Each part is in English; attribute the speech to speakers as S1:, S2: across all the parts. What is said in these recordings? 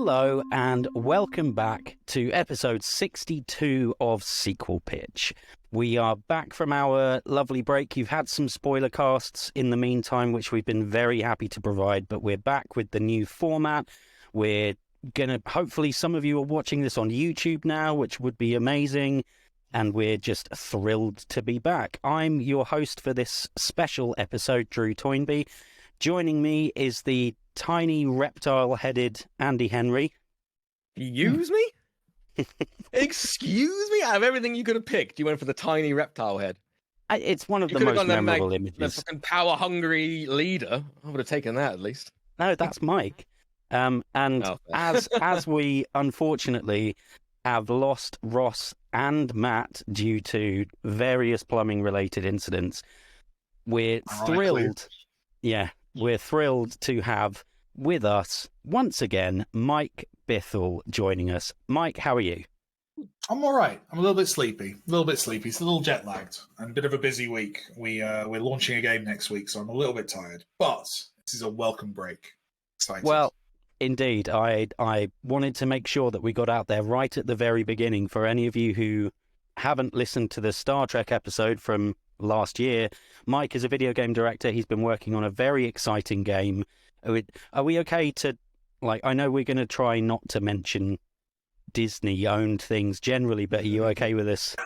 S1: Hello and welcome back to episode 62 of Sequel Pitch. We are back from our lovely break. You've had some spoiler casts in the meantime, which we've been very happy to provide, but we're back with the new format. We're gonna, hopefully some of you are watching this on YouTube now, which would be amazing, and we're just thrilled to be back. I'm your host for this special episode, Drew Toynbee. Joining me is the tiny reptile-headed Andy Henry.
S2: Use me? Excuse me? Out of everything you could have picked, you went for the tiny reptile head.
S1: It's one of the most memorable
S2: The
S1: images.
S2: fucking power-hungry leader. I would have taken that at least.
S1: No, that's Mike. As we unfortunately have lost Ross and Matt due to various plumbing-related incidents, we're thrilled. Yeah. We're thrilled to have with us, once again, Mike Bithell joining us. Mike, how are you?
S3: I'm all right. I'm a little bit sleepy. It's a little jet lagged and a bit of a busy week. We're launching a game next week, so I'm a little bit tired. But this is a welcome break. Excited.
S1: Well, indeed. I wanted to make sure that we got out there right at the very beginning. For any of you who haven't listened to the Star Trek episode from last year, Mike is a video game director. He's been working on a very exciting game. Are we okay to, I know we're going to try not to mention Disney-owned things generally, but are you okay with this?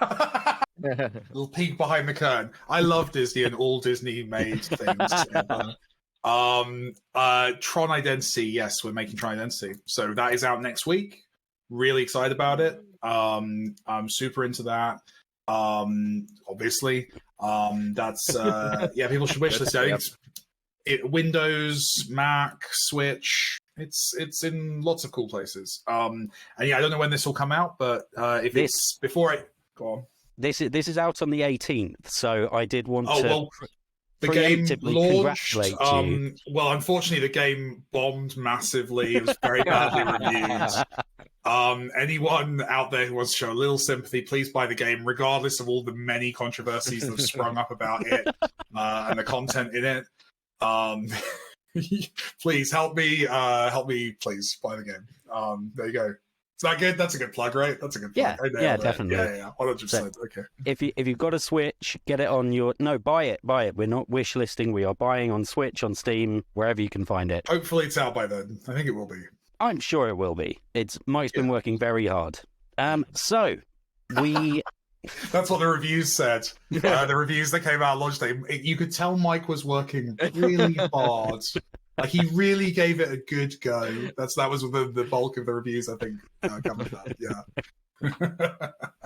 S3: Little peek behind the curtain. I love Disney and all Disney-made things. Tron Identity, yes, we're making Tron Identity. So that is out next week. Really excited about it. I'm super into that. Obviously. That's people should wish this. I think it's Windows, Mac, Switch. It's in lots of cool places. And yeah, I don't know when this will come out, but if it's before it, go on.
S1: This is out on the 18th, so I did want to.
S3: Well, the game launched.
S1: You.
S3: Well, unfortunately, the game bombed massively. It was very badly reviewed. Anyone out there who wants to show a little sympathy, please buy the game, regardless of all the many controversies that have sprung up about it and the content in it. Please help me. Please buy the game. There you go. Is that good? That's a good plug, right? That's a good plug.
S1: Yeah, definitely.
S3: Yeah. 100%. Okay.
S1: If you've got a Switch, get it on your... No, buy it. We're not wish listing. We are buying on Switch, on Steam, wherever you can find it.
S3: Hopefully it's out by then. I think it will be.
S1: I'm sure it will be. Mike's been working very hard. So we...
S3: That's what the reviews said. The reviews that came out launch day. You could tell Mike was working really hard. He really gave it a good go. That was the bulk of the reviews, I think, come with that. Yeah.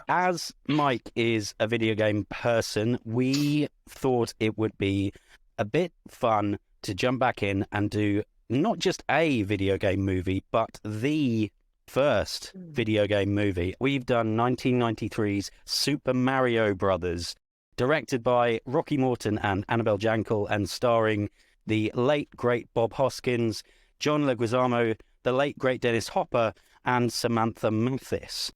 S1: As Mike is a video game person, we thought it would be a bit fun to jump back in and do not just a video game movie, but the first video game movie. We've done 1993's Super Mario Brothers, directed by Rocky Morton and Annabelle Jankel, and starring the late, great Bob Hoskins, John Leguizamo, the late, great Dennis Hopper, and Samantha Mathis.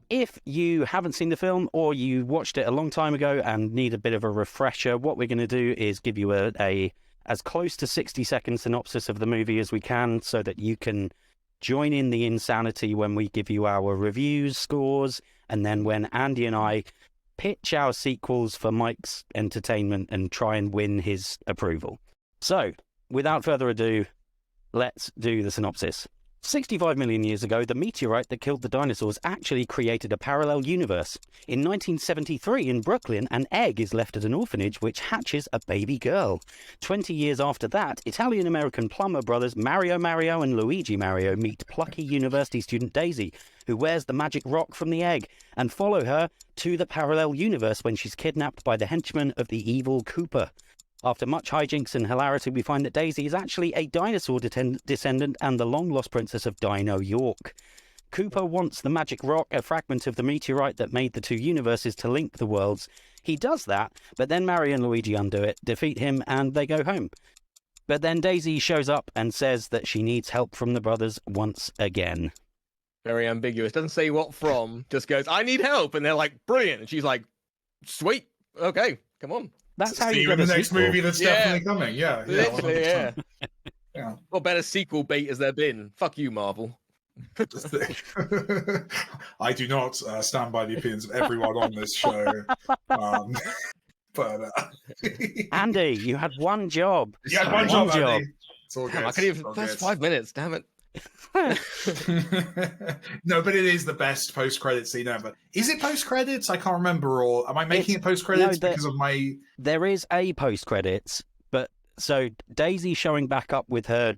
S1: If you haven't seen the film, or you watched it a long time ago and need a bit of a refresher, what we're going to do is give you a as close to 60-second synopsis of the movie as we can, so that you can join in the insanity when we give you our reviews, scores, and then when Andy and I pitch our sequels for Mike's entertainment and try and win his approval. So, without further ado, let's do the synopsis. 65 million years ago, the meteorite that killed the dinosaurs actually created a parallel universe. In 1973, in Brooklyn, an egg is left at an orphanage which hatches a baby girl. 20 years after that, Italian-American plumber brothers Mario Mario and Luigi Mario meet plucky university student Daisy, who wears the magic rock from the egg, and follow her to the parallel universe when she's kidnapped by the henchmen of the evil Cooper. After much hijinks and hilarity, we find that Daisy is actually a dinosaur descendant and the long-lost princess of Dino York. Cooper wants the magic rock, a fragment of the meteorite that made the two universes, to link the worlds. He does that, but then Mario and Luigi undo it, defeat him, and they go home. But then Daisy shows up and says that she needs help from the brothers once again.
S2: Very ambiguous. Doesn't say what from, just goes, I need help. And they're like, brilliant. And she's like, sweet. Okay, come on.
S1: That's how
S3: See
S1: you
S3: in
S1: get
S3: the
S1: a
S3: next
S1: sequel.
S3: movie that's definitely coming. Yeah.
S2: Literally, yeah.
S3: Yeah.
S2: What better sequel bait has there been? Fuck you, Marvel.
S3: I do not stand by the opinions of everyone on this show. But
S1: Andy, you had one job.
S3: you had one job, Andy. It's all good.
S2: Damn, I couldn't even.
S3: All
S2: That's
S3: good.
S2: 5 minutes. Damn it.
S3: No, but it is the best post-credit scene ever. Is it post-credits? I can't remember. Or am I making it post-credits because of my?
S1: There is a post-credits, but so Daisy showing back up with her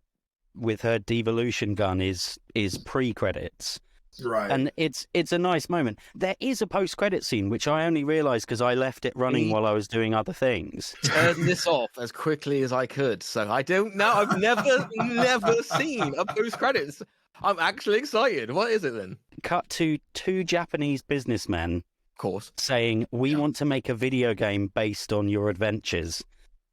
S1: devolution gun is pre-credits.
S3: Right.
S1: And it's a nice moment. There is a post-credit scene, which I only realised because I left it running while I was doing other things.
S2: Turn this off as quickly as I could. So I don't know. I've never seen a post-credits. I'm actually excited. What is it then?
S1: Cut to 2 Japanese businessmen,
S2: Of course.
S1: saying, "We want to make a video game based on your adventures."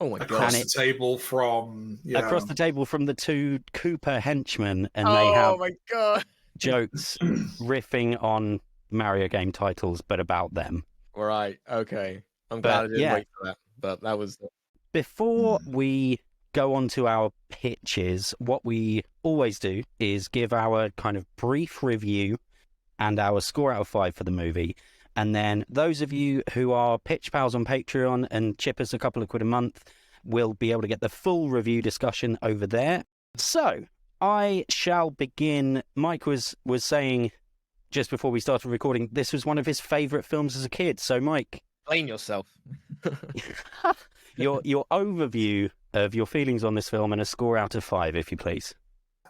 S2: Oh my god.
S3: Across the table from
S1: Across the table from the 2 Cooper henchmen, and they
S2: Oh
S1: have
S2: my god.
S1: jokes riffing on Mario game titles, but about them.
S2: Right. Okay. I'm glad I didn't wait for that. But that was.
S1: Before we go on to our pitches, what we always do is give our kind of brief review and our score out of 5 for the movie. And then those of you who are pitch pals on Patreon and chip us a couple of quid a month will be able to get the full review discussion over there. So I shall begin. Mike was saying just before we started recording, this was one of his favourite films as a kid. So Mike,
S2: Blame yourself.
S1: your overview of your feelings on this film and a score out of 5, if you please.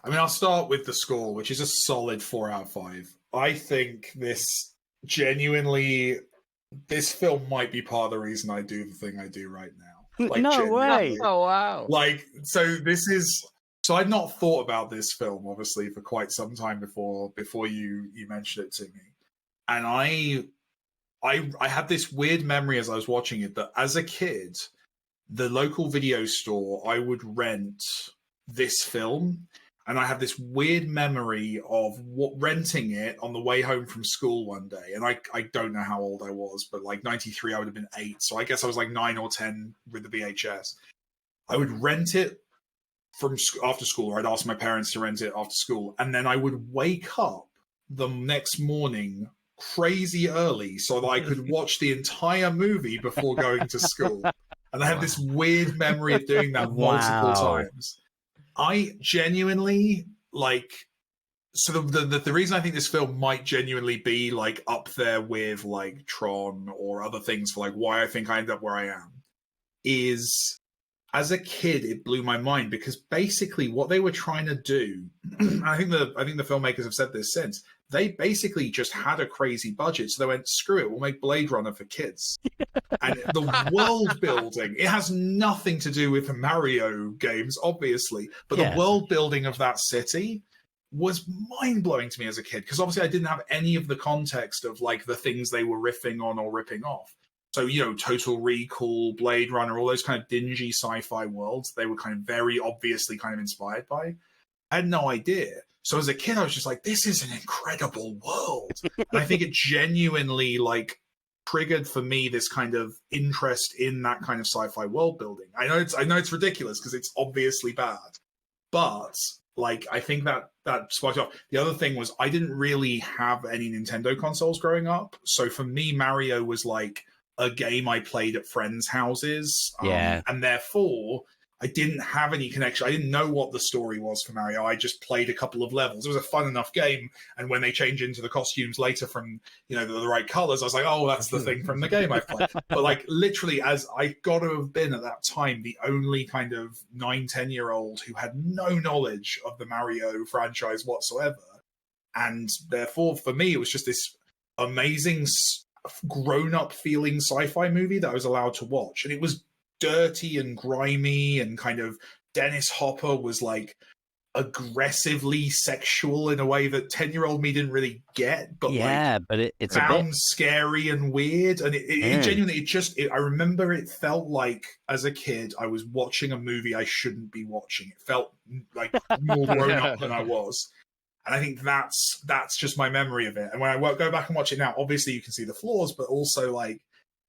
S3: I mean, I'll start with the score, which is a solid 4 out of 5. I think this film might be part of the reason I do the thing I do right now. Like,
S1: No
S3: genuinely.
S1: way.
S2: Oh wow.
S3: So I'd not thought about this film, obviously, for quite some time before you mentioned it to me. And I had this weird memory as I was watching it that as a kid, the local video store, I would rent this film. And I have this weird memory of renting it on the way home from school one day. And I don't know how old I was, but like 93, I would have been 8. So I guess I was like 9 or 10 with the VHS. I would rent it from after school, or I'd ask my parents to rent it after school. And then I would wake up the next morning crazy early so that I could watch the entire movie before going to school. And I have this weird memory of doing that multiple times. I genuinely so the reason I think this film might genuinely be like up there with like Tron or other things for like why I think I end up where I am is as a kid it blew my mind because basically what they were trying to do, I think the filmmakers have said this since, they basically just had a crazy budget, so they went, screw it, we'll make Blade Runner for kids. And the world building, it has nothing to do with the Mario games, obviously, but the world building of that city was mind-blowing to me as a kid, because obviously I didn't have any of the context of like the things they were riffing on or ripping off. So, Total Recall, Blade Runner, all those kind of dingy sci-fi worlds, they were kind of very obviously kind of inspired by. I had no idea. So as a kid, I was just like, this is an incredible world. And I think it genuinely like triggered for me this kind of interest in that kind of sci-fi world building. I know it's ridiculous because it's obviously bad, but like I think that sparked off. The other thing was I didn't really have any Nintendo consoles growing up, so for me Mario was like a game I played at friends' houses, and therefore I didn't have any connection. I didn't know what the story was for Mario. I just played a couple of levels. It was a fun enough game. And when they change into the costumes later from, the right colors, I was like, oh, that's the thing from the game I played. But like literally as I got to have been at that time, the only kind of 9-10-year-old who had no knowledge of the Mario franchise whatsoever. And therefore for me, it was just this amazing grown-up feeling sci-fi movie that I was allowed to watch. And it was dirty and grimy, and kind of Dennis Hopper was like aggressively sexual in a way that 10-year-old me didn't really get, but it's found a bit scary and weird. And it genuinely, I remember it felt like as a kid I was watching a movie I shouldn't be watching. It felt like more grown up than I was. And I think that's just my memory of it. And when I go back and watch it now, obviously you can see the flaws, but also like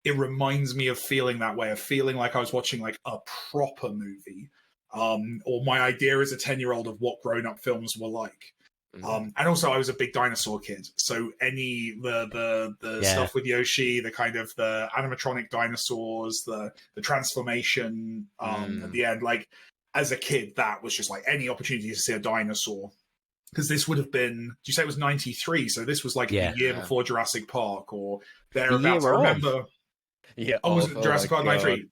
S3: it reminds me of feeling that way, of feeling like I was watching like a proper movie. or my idea as a 10-year-old of what grown-up films were like. And also, I was a big dinosaur kid, so the stuff with Yoshi, the kind of the animatronic dinosaurs, the transformation at the end, like as a kid, that was just like any opportunity to see a dinosaur. Because this would have been, did you say it was 93? So this was like a year before Jurassic Park or thereabouts. I remember.
S2: Yeah.
S3: Was it Jurassic Park 93?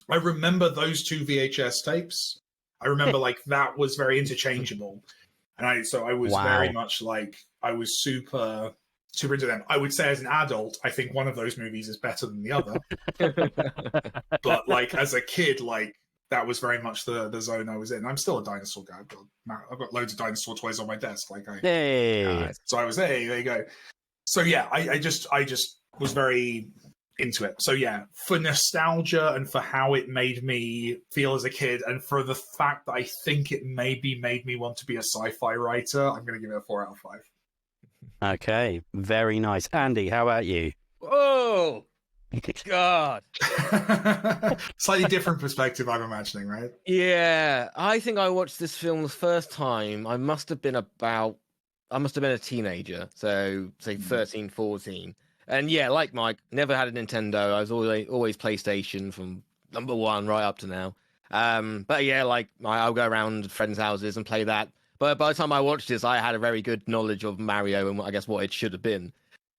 S3: I remember those two VHS tapes. I remember like that was very interchangeable. And I was very much like, I was super into them. I would say as an adult, I think one of those movies is better than the other. But like as a kid, like that was very much the zone I was in. I'm still a dinosaur guy. I've got loads of dinosaur toys on my desk. Like so I was, there you go. So yeah, I just was very into it. So yeah, for nostalgia and for how it made me feel as a kid, and for the fact that I think it maybe made me want to be a sci-fi writer, I'm going to give it a 4 out of 5.
S1: Okay, very nice. Andy, how about you?
S2: Oh, God.
S3: Slightly different perspective, I'm imagining, right?
S2: Yeah, I think I watched this film the first time. I must have been a teenager, so say 13, 14. And yeah, like Mike, never had a Nintendo. I was always PlayStation from number 1 right up to now. But yeah, like I'll go around friends' houses and play that. But by the time I watched this, I had a very good knowledge of Mario and I guess what it should have been.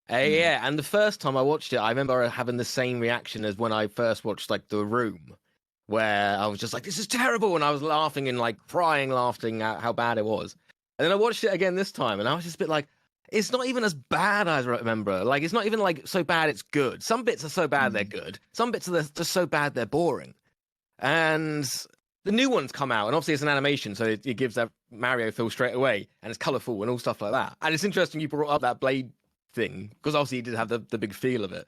S2: Yeah, and the first time I watched it, I remember having the same reaction as when I first watched like The Room, where I was just like, "This is terrible," and I was laughing and like crying, laughing at how bad it was. And then I watched it again this time, and I was just a bit like, it's not even as bad as I remember. Like, it's not even like so bad it's good. Some bits are so bad they're good. Some bits are just so bad they're boring. And the new ones come out, and obviously it's an animation, so it gives that Mario feel straight away, and it's colourful and all stuff like that. And it's interesting you brought up that blade thing, because obviously it did have the big feel of it.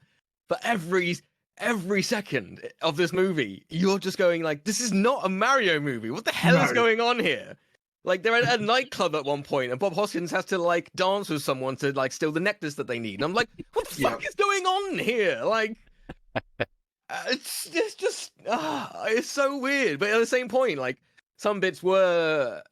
S2: But every second of this movie, you're just going like, this is not a Mario movie. What the hell is going on here? Like, they're at a nightclub at one point, and Bob Hoskins has to, like, dance with someone to, like, steal the necklace that they need. And I'm like, what the fuck is going on here? Like, it's just, it's so weird. But at the same point, like, some bits were,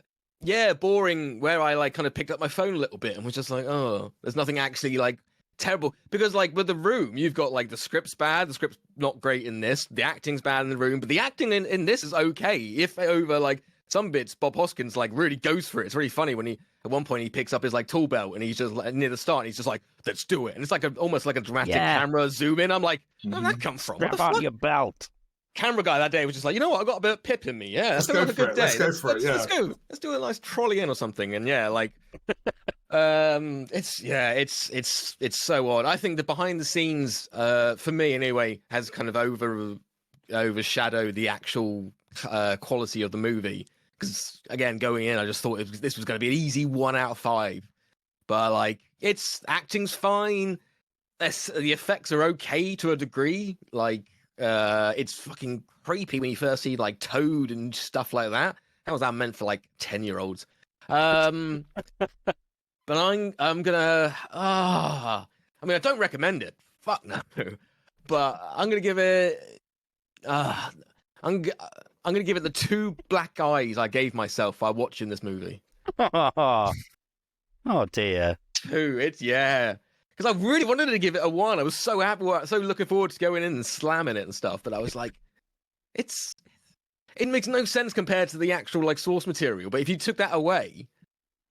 S2: boring, where I, like, kind of picked up my phone a little bit and was just like, oh, there's nothing actually, like, terrible. Because, like, with The Room, you've got, like, the script's bad, the script's not great in this, the acting's bad in The Room, but the acting in this is okay, if over, like, some bits, Bob Hoskins, like, really goes for it. It's really funny when at one point, he picks up his, like, tool belt, and he's just, like, near the start, and he's just like, let's do it. And it's like almost like a dramatic camera zoom in. I'm like, where did that come from?
S1: Grab out your belt.
S2: Camera guy that day was just like, you know what, I got a bit of pip in me. Yeah,
S3: let's go for it. Let's go for it.
S2: Let's go. Let's do a nice trolley in or something. And yeah, like, it's so odd. I think the behind the scenes, for me anyway, has kind of overshadowed the actual quality of the movie. Because again, going in, I just thought this was going to be an easy 1 out of 5. But like, acting's fine. The effects are okay to a degree. Like, it's fucking creepy when you first see like Toad and stuff like that. How was that meant for like 10-year-olds? But I'm gonna. I mean, I don't recommend it. Fuck no. But I'm gonna give it. I'm gonna give it the 2 black eyes I gave myself while watching this movie.
S1: Oh dear.
S2: 2. Because I really wanted to give it a 1. I was so happy, so looking forward to going in and slamming it and stuff. But I was like, it makes no sense compared to the actual like source material. But if you took that away,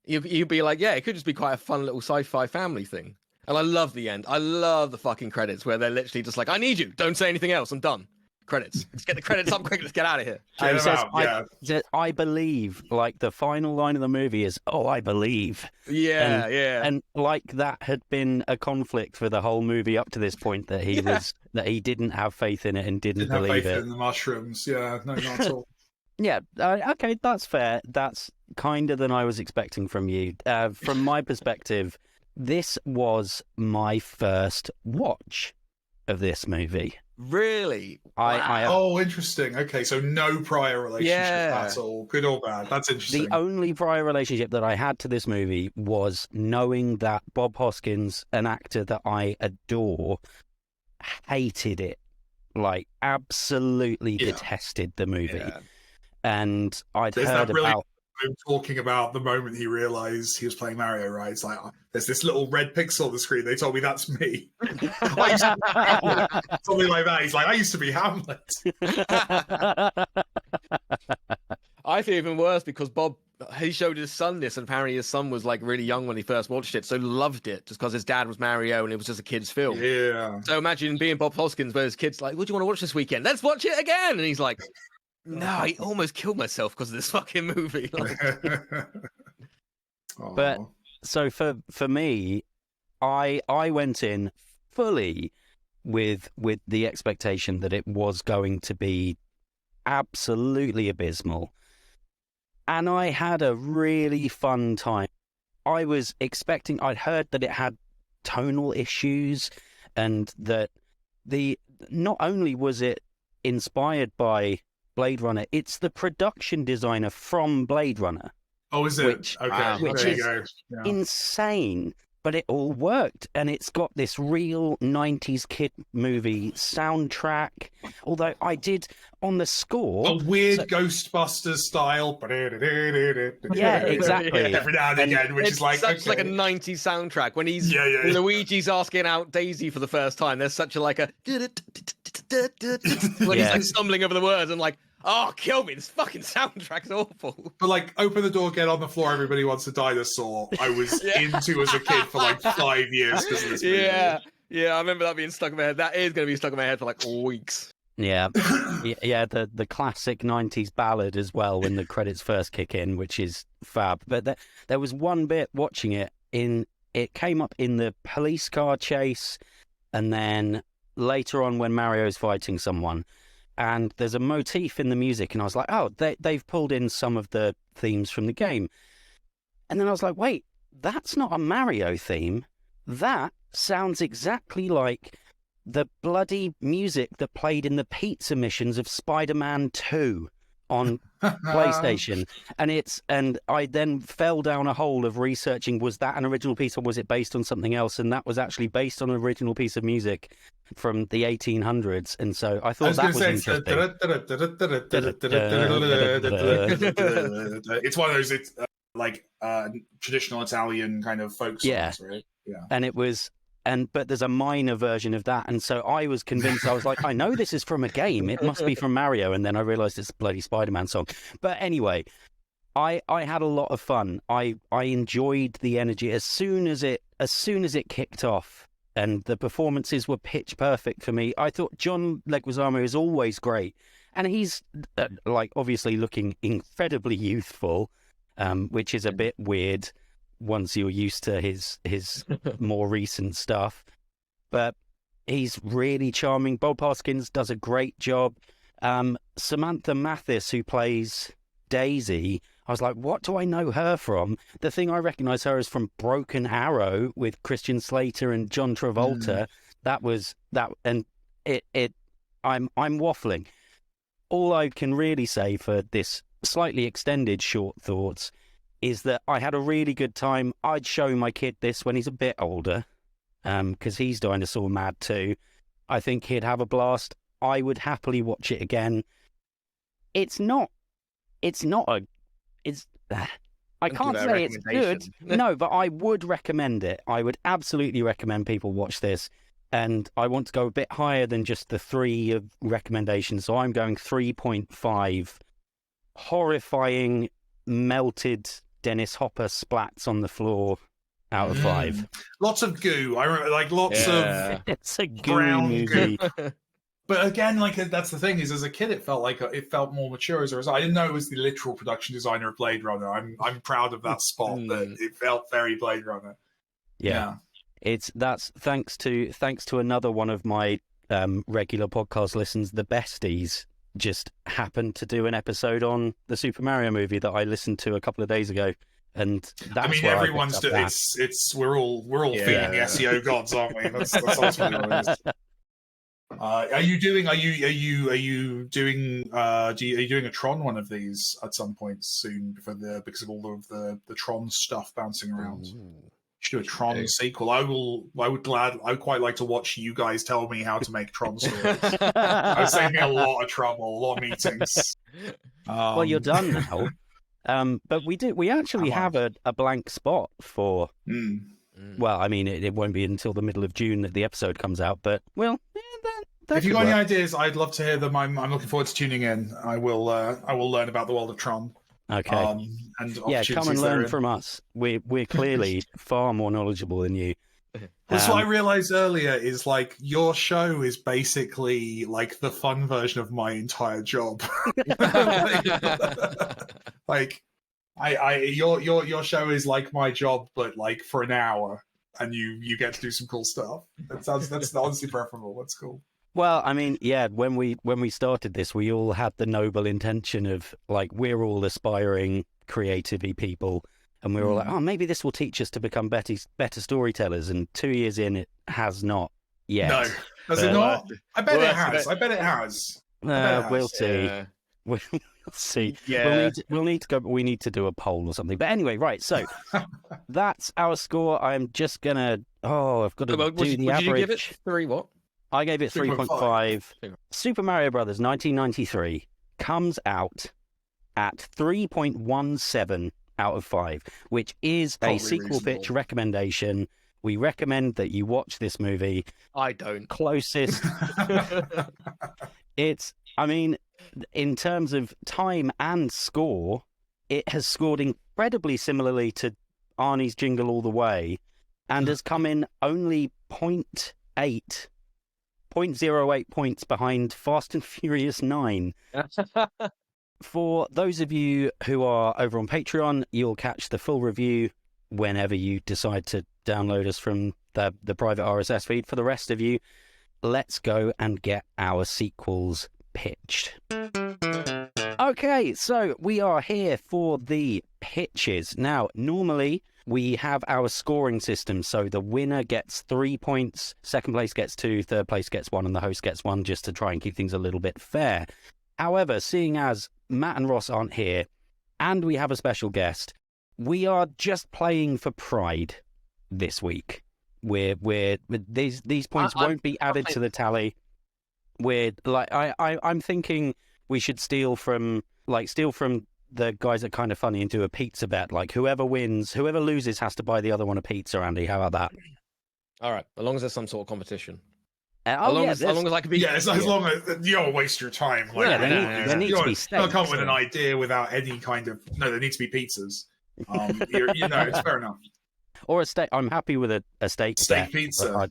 S2: you'd be like, yeah, it could just be quite a fun little sci-fi family thing. And I love the end. I love the fucking credits where they're literally just like, I need you. Don't say anything else. I'm done. Credits. Let's get the credits up quick. Let's get out of here.
S1: I believe, like, the final line of the movie is, "Oh, I believe."
S2: Yeah,
S1: and like that had been a conflict for the whole movie up to this point, that he didn't have faith in it and didn't believe
S3: have faith
S1: it.
S3: in the mushrooms. Yeah, no, not at all.
S1: Yeah, okay, that's fair. That's kinder than I was expecting from you. From my perspective, this was my first watch of this movie.
S2: Really?
S3: Oh, interesting. Okay, so no prior relationship at all, good or bad. That's interesting.
S1: The only prior relationship that I had to this movie was knowing that Bob Hoskins, an actor that I adore, hated it. Like, absolutely detested the movie. and I'd
S3: There's
S1: heard
S3: that brilliant
S1: about.
S3: him talking about the moment he realized he was playing Mario, right? It's like, there's this little red pixel on the screen. They told me that's me. I used to be Hamlet. Something like that. He's like, I used to be Hamlet.
S2: I feel even worse because Bob, he showed his son this, and apparently his son was like really young when he first watched it, so loved it just because his dad was Mario and it was just a kid's film.
S3: Yeah.
S2: So imagine being Bob Hoskins where his kid's like, what do you want to watch this weekend? Let's watch it again. And he's like, no, I almost killed myself because of this fucking movie.
S1: But so for me, I went in fully with the expectation that it was going to be absolutely abysmal. And I had a really fun time. I was expecting, I'd heard that it had tonal issues, and that not only was it inspired by Blade Runner, it's the production designer from Blade Runner.
S3: Oh, is it?
S1: Which
S3: there you
S1: is
S3: go. Yeah.
S1: insane. But it all worked, and it's got this real 90s kid movie soundtrack. Although I did, on the score...
S3: A weird Ghostbusters style.
S1: Yeah, exactly.
S3: Every now and again, which
S2: it's
S3: is like...
S2: such like a 90s soundtrack. When he's
S3: Yeah.
S2: when Luigi's asking out Daisy for the first time, there's such a like a... when he's like stumbling over the words and like, oh, kill me, this fucking soundtrack's awful.
S3: But like, open the door, get on the floor, everybody wants a dinosaur. I was into as a kid for like 5 years because of this movie.
S2: Yeah, I remember that being stuck in my head. That is going to be stuck in my head for like weeks.
S1: Yeah, the classic 90s ballad as well when the credits first kick in, which is fab. But there was one bit watching it, it came up in the police car chase, and then later on when Mario's fighting someone. And there's a motif in the music, and I was like, oh, they've pulled in some of the themes from the game. And then I was like, wait, that's not a Mario theme. That sounds exactly like the bloody music that played in the pizza missions of Spider-Man 2 on PlayStation. And I then fell down a hole of researching, was that an original piece or was it based on something else? And that was actually based on an original piece of music from the 1800s. And so I thought that was interesting.
S3: It's one of those, it's like traditional Italian kind of folk songs, right? Yeah.
S1: And it was... but there's a minor version of that, and so I was convinced. I was like, I know this is from a game. It must be from Mario. And then I realized it's a bloody Spider-Man song. But anyway, I had a lot of fun. I enjoyed the energy as soon as it kicked off, and the performances were pitch perfect for me. I thought John Leguizamo is always great, and he's like obviously looking incredibly youthful, which is a bit weird once you're used to his more recent stuff. But he's really charming. Bob Hoskins does a great job. Samantha Mathis, who plays Daisy, I was like, what do I know her from? The thing I recognize her is from Broken Arrow with Christian Slater and John Travolta. That was that, and I'm waffling. All I can really say for this slightly extended short thoughts is that I had a really good time. I'd show my kid this when he's a bit older, because he's dinosaur mad too. I think he'd have a blast. I would happily watch it again. I can't say it's good. No, but I would recommend it. I would absolutely recommend people watch this. And I want to go a bit higher than just the 3 of recommendations. So I'm going 3.5. Horrifying, melted Dennis Hopper splats on the floor out of 5.
S3: Lots of goo. I remember, like, lots of
S1: it's a goo
S3: brown
S1: movie.
S3: Goo. But again, like, that's the thing, is as a kid it felt more mature as a result. I didn't know it was the literal production designer of Blade Runner. I'm proud of that spot, that it felt very Blade Runner.
S1: Yeah. That's thanks to another one of my regular podcast listens, the Besties, just happened to do an episode on the Super Mario movie that I listened to a couple of days ago, and that's, I mean,
S3: everyone's doing it's we're all feeding the SEO gods, aren't we? That's ultimately what it is. Are you doing a Tron one of these at some point soon because of all of the Tron stuff bouncing around? Should do a Tron sequel. I would quite like to watch you guys tell me how to make Tron stories. I was saving me a lot of trouble, a lot of meetings.
S1: Well, you're done now. But we actually have a blank spot for. Well, I mean, it won't be until the middle of June that the episode comes out. But well, that
S3: If you've
S1: could
S3: got any
S1: work.
S3: ideas, I'd love to hear them. I'm looking forward to tuning in. I will learn about the world of Tron.
S1: Okay.
S3: And
S1: Yeah, come and learn
S3: therein.
S1: from us. We're clearly far more knowledgeable than you.
S3: That's what I realized earlier is like your show is basically like the fun version of my entire job. Like your show is like my job, but like for an hour, and you get to do some cool stuff. That's honestly preferable. That's cool.
S1: Well, I mean, yeah, when we started this, we all had the noble intention of like we're all aspiring creatively people, and we were all like, oh, maybe this will teach us to become better storytellers. And 2 years in, it has not yet.
S3: No, does it not? I bet it has. I bet it has.
S1: We'll see.
S2: Yeah.
S1: We'll see.
S2: Yeah.
S1: We'll need to go. We need to do a poll or something. But anyway, right. So that's our score. I'm just gonna. Oh, I've got to do the average.
S2: Did you give it 3? What?
S1: I gave it 3.5. Super Mario Brothers 1993 comes out at 3.17 out of 5, which is a sequel pitch recommendation. We recommend that you watch this movie.
S2: I don't.
S1: Closest. I mean, in terms of time and score, it has scored incredibly similarly to Arnie's Jingle All the Way and has come in only 0.08 points behind Fast and Furious 9. For those of you who are over on Patreon, you'll catch the full review whenever you decide to download us from the private RSS feed. For the rest of you, let's go and get our sequels pitched. Okay, so we are here for the pitches. Now, normally we have our scoring system, so the winner gets 3 points, second place gets 2, third place gets 1, and the host gets 1, just to try and keep things a little bit fair. However, seeing as Matt and Ross aren't here, and we have a special guest, we are just playing for pride this week. These points won't be added to the tally. I'm thinking we should steal from the guys that Kind of Funny and do a pizza bet. Like whoever loses has to buy the other one a pizza. Andy, how about that?
S2: All right, as long as there's some sort of competition.
S1: As long
S2: as I can be.
S3: Yeah, as long as you don't waste your time. Like,
S1: there needs to be steaks.
S3: Don't come with an idea without any kind of. No, there needs to be pizzas. It's fair enough.
S1: Or a steak. I'm happy with a steak.
S3: Steak pizza.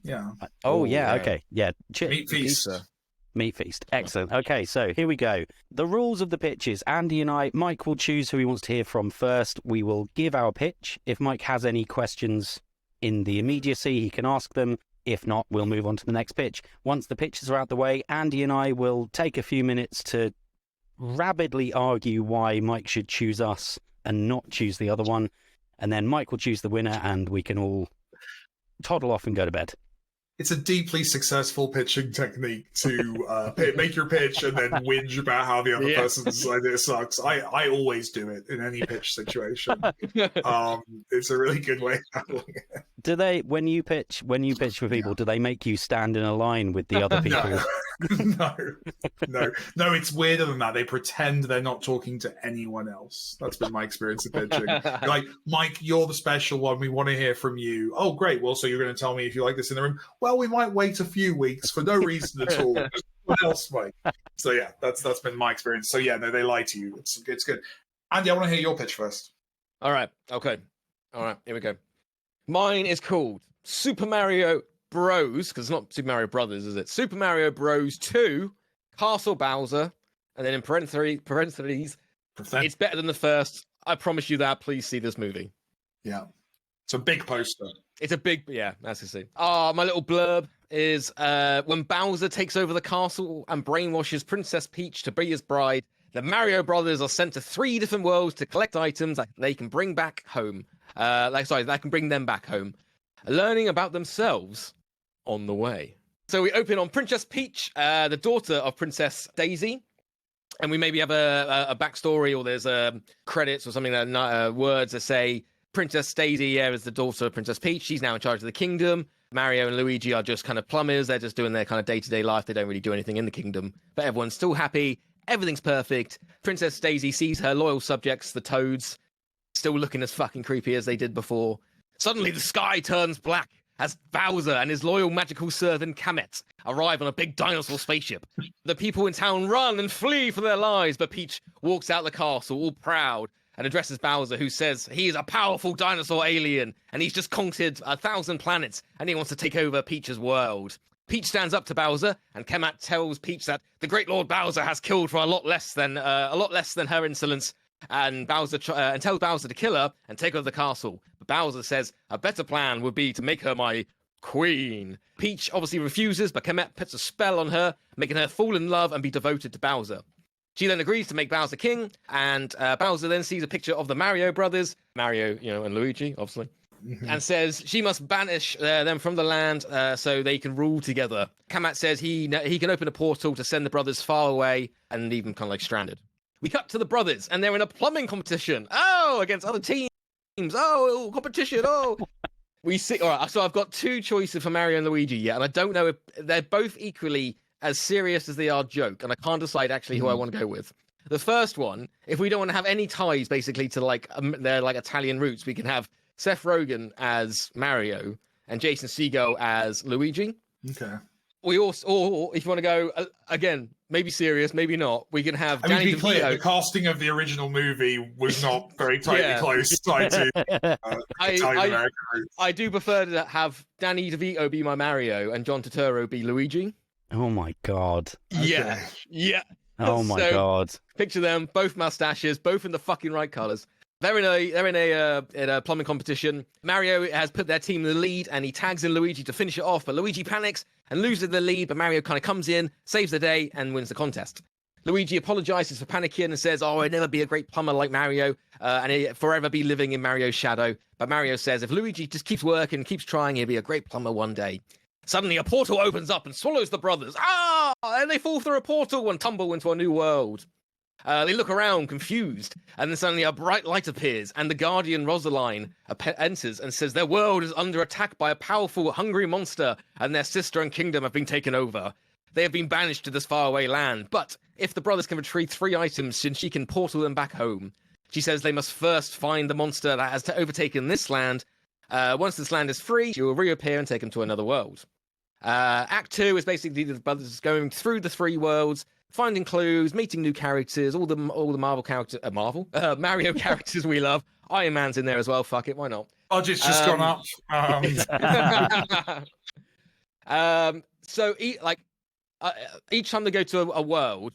S1: Okay. Yeah.
S3: Meat feast.
S2: Pizza.
S1: Meat feast. Excellent. Okay, so here we go. The rules of the pitches. Andy and Mike will choose who he wants to hear from first. We will give our pitch. If Mike has any questions in the immediacy, he can ask them. If not, we'll move on to the next pitch. Once the pitches are out the way, Andy and I will take a few minutes to rabidly argue why Mike should choose us and not choose the other one. And then Mike will choose the winner and we can all toddle off and go to bed.
S3: It's a deeply successful pitching technique to make your pitch and then whinge about how the other person's idea sucks. I always do it in any pitch situation. It's a really good way of handling it.
S1: Do they, when you pitch for people, do they make you stand in a line with the other people?
S3: No, it's weirder than that. They pretend they're not talking to anyone else. That's been my experience of pitching. Like, Mike, you're the special one. We want to hear from you. Oh, great. Well, so you're going to tell me if you like this in the room? Well, we might wait a few weeks for no reason at all. What else, Mike? So yeah, that's been my experience. So yeah, no, they lie to you. It's good. Andy, I want to hear your pitch first.
S2: All right. Okay. All right. Here we go. Mine is called Super Mario Bros, because it's not Super Mario Brothers, is it? Super Mario Bros 2, Castle Bowser, and then in parentheses, it's better than the first. I promise you that. Please see this movie.
S3: Yeah. It's a big poster.
S2: It's a big, as you see. My little blurb is when Bowser takes over the castle and brainwashes Princess Peach to be his bride, the Mario Brothers are sent to 3 different worlds to collect items that they can bring back home. That can bring them back home, learning about themselves on the way. So we open on Princess Peach, the daughter of Princess Daisy, and we maybe have a backstory, or there's credits or something, that words that say Princess Daisy is the daughter of Princess Peach. She's now in charge of the kingdom. Mario and Luigi are just kind of plumbers. They're just doing their kind of day-to-day life. They don't really do anything in the kingdom, but everyone's still happy. Everything's perfect. Princess Daisy sees her loyal subjects, the Toads, still looking as fucking creepy as they did before. Suddenly the sky turns black as Bowser and his loyal magical servant Kamet arrive on a big dinosaur spaceship. The people in town run and flee for their lives, but Peach walks out the castle all proud and addresses Bowser, who says he is a powerful dinosaur alien and he's just conquered 1,000 planets and he wants to take over Peach's world. Peach stands up to Bowser, and Kamat tells Peach that the Great Lord Bowser has killed for a lot less than her insolence, and Bowser and tells Bowser to kill her and take over the castle. But Bowser says a better plan would be to make her my queen. Peach obviously refuses, but Kamet puts a spell on her, making her fall in love and be devoted to Bowser. She then agrees to make Bowser king, and Bowser then sees a picture of the Mario brothers, Mario, and Luigi, obviously, and says she must banish them from the land so they can rule together. Kamat says he can open a portal to send the brothers far away and leave them kind of like stranded. We cut to the brothers, and they're in a plumbing competition. Oh, against other teams. Oh, competition. Oh. We see. All right, so I've got two choices for Mario and Luigi yet, and I don't know if they're both equally as serious as they are joke, and I can't decide actually who I want to go with. The first one, if we don't want to have any ties basically to like their like Italian roots, we can have Seth Rogen as Mario and Jason Segel as Luigi.
S3: Okay.
S2: We also, or if you want to go again, maybe serious, maybe not, we can have Danny
S3: to be clear,
S2: DeVito.
S3: the casting of the original movie was not very tightly close tied to Italian-American roots.
S2: I do prefer to have Danny DeVito be my Mario and John Turturro be Luigi.
S1: Oh my god.
S2: Yeah.
S1: Oh my god.
S2: Picture them, both mustaches, both in the fucking right colors. They're in a plumbing competition. Mario has put their team in the lead, and he tags in Luigi to finish it off. But Luigi panics and loses the lead. But Mario kind of comes in, saves the day, and wins the contest. Luigi apologizes for panicking and says, "Oh, I'd never be a great plumber like Mario, and he'd forever be living in Mario's shadow." But Mario says, "If Luigi just keeps working, keeps trying, he'll be a great plumber one day." Suddenly, a portal opens up and swallows the brothers. And they fall through a portal and tumble into a new world. They look around, confused, and then suddenly a bright light appears, and the guardian Rosaline enters and says their world is under attack by a powerful, hungry monster, and their sister and kingdom have been taken over. They have been banished to this faraway land, but if the brothers can retrieve 3 items, then she can portal them back home. She says they must first find the monster that has overtaken this land. Once this land is free, she will reappear and take them to another world. Act 2 is basically the brothers going through the 3 worlds, finding clues, meeting new characters, all the Marvel characters, Mario characters we love. Iron Man's in there as well. Fuck it, why not?
S3: Budget's just gone up.
S2: So each time they go to a world,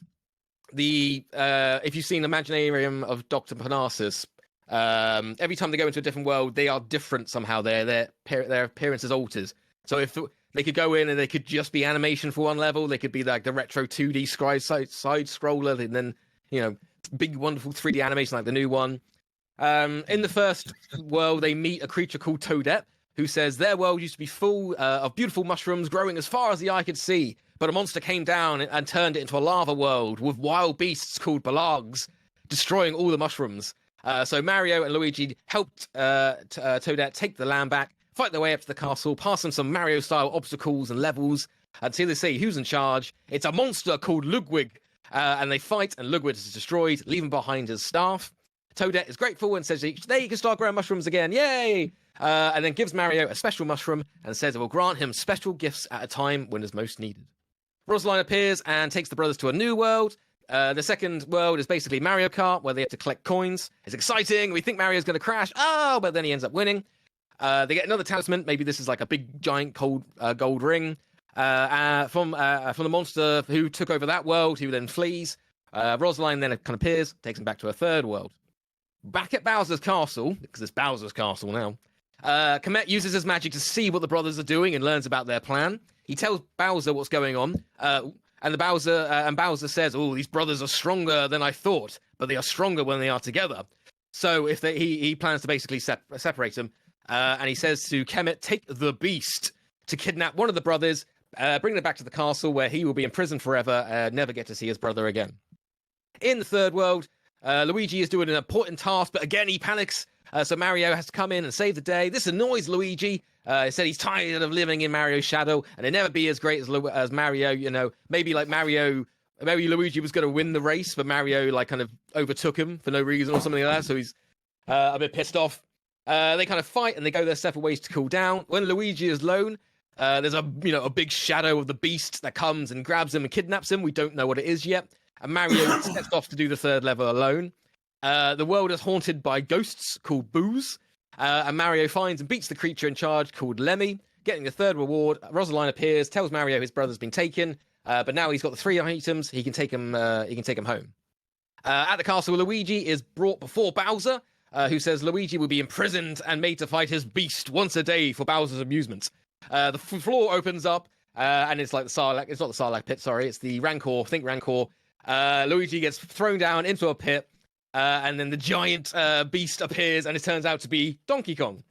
S2: if you've seen Imaginarium of Dr. Parnassus, every time they go into a different world, they are different somehow. Their appearance is alters. So if they could go in and they could just be animation for one level, they could be like the retro 2D side scroller, and then big wonderful 3D animation like the new one. In the first world, they meet a creature called Toadette, who says their world used to be full of beautiful mushrooms growing as far as the eye could see, but a monster came down and turned it into a lava world with wild beasts called balags, destroying all the mushrooms. So Mario and Luigi helped Toadette take the land back, fight their way up to the castle, pass them some Mario-style obstacles and levels, until they see who's in charge. It's a monster called Ludwig, and they fight, and Ludwig is destroyed, leaving behind his staff. Toadette is grateful and says, "There, you can start growing mushrooms again, yay!" And then gives Mario a special mushroom and says it will grant him special gifts at a time when it's most needed. Rosaline appears and takes the brothers to a new world. The second world is basically Mario Kart, where they have to collect coins. It's exciting. We think Mario's going to crash. Oh, but then he ends up winning. They get another talisman. Maybe this is like a big, giant, gold ring from the monster who took over that world, who then flees. Rosaline then kind of appears, takes him back to a third world. Back at Bowser's castle, because it's Bowser's castle now, Kamet uses his magic to see what the brothers are doing and learns about their plan. He tells Bowser what's going on, and Bowser says, "Oh, these brothers are stronger than I thought, but they are stronger when they are together." So if he plans to basically separate them, and he says to Kemet, "Take the beast," to kidnap one of the brothers, bring them back to the castle where he will be imprisoned forever, never get to see his brother again. In the third world, Luigi is doing an important task, but again he panics. So Mario has to come in and save the day. This annoys Luigi. He said he's tired of living in Mario's shadow, and he'll never be as great as Mario. Maybe like Mario maybe Luigi was going to win the race, but Mario like kind of overtook him for no reason or something like that. So he's a bit pissed off. They kind of fight and they go their separate ways to cool down. When Luigi is alone, there's a big shadow of the beast that comes and grabs him and kidnaps him. We don't know what it is yet. And Mario sets off to do the third level alone. The world is haunted by ghosts called Boos. And Mario finds and beats the creature in charge called Lemmy. Getting the third reward, Rosaline appears, tells Mario his brother's been taken, but now he's got the 3 items. He can take him. He can take him home. At the castle, Luigi is brought before Bowser, who says Luigi will be imprisoned and made to fight his beast once a day for Bowser's amusement. The floor opens up, and it's like the Sarlacc. It's not the Sarlacc pit. Sorry, it's the Rancor. Think Rancor. Luigi gets thrown down into a pit, and then the giant beast appears, and it turns out to be Donkey Kong.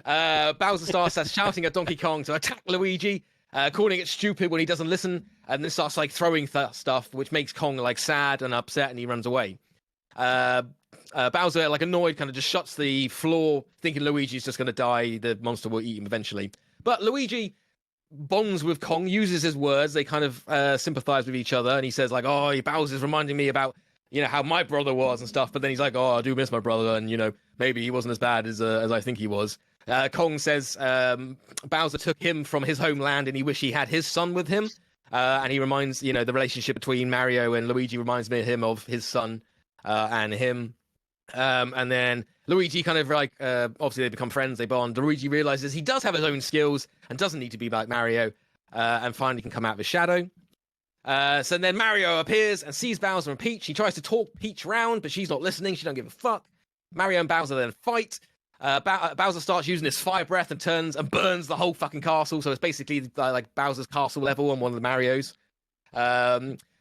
S2: Bowser starts shouting at Donkey Kong to attack Luigi, calling it stupid when he doesn't listen, and then starts like throwing stuff, which makes Kong like sad and upset, and he runs away. Bowser, like annoyed, kind of just shuts the floor, thinking Luigi's just going to die. The monster will eat him eventually. But Luigi bonds with Kong, uses his words. They kind of sympathize with each other, and he says like, "Oh, Bowser's reminding me about how my brother was and stuff." But then he's like, "Oh, I do miss my brother, and maybe he wasn't as bad as I think he was." Kong says Bowser took him from his homeland and he wished he had his son with him. And he reminds, the relationship between Mario and Luigi reminds me of him of his son and him. And then Luigi kind of like, obviously they become friends, they bond. Luigi realizes he does have his own skills and doesn't need to be like Mario, and finally can come out of his shadow. So then Mario appears and sees Bowser and Peach. He tries to talk Peach round, but she's not listening. She don't give a fuck. Mario and Bowser then fight. Bowser starts using his fire breath and turns and burns the whole fucking castle. So it's basically like Bowser's castle level on one of the Marios.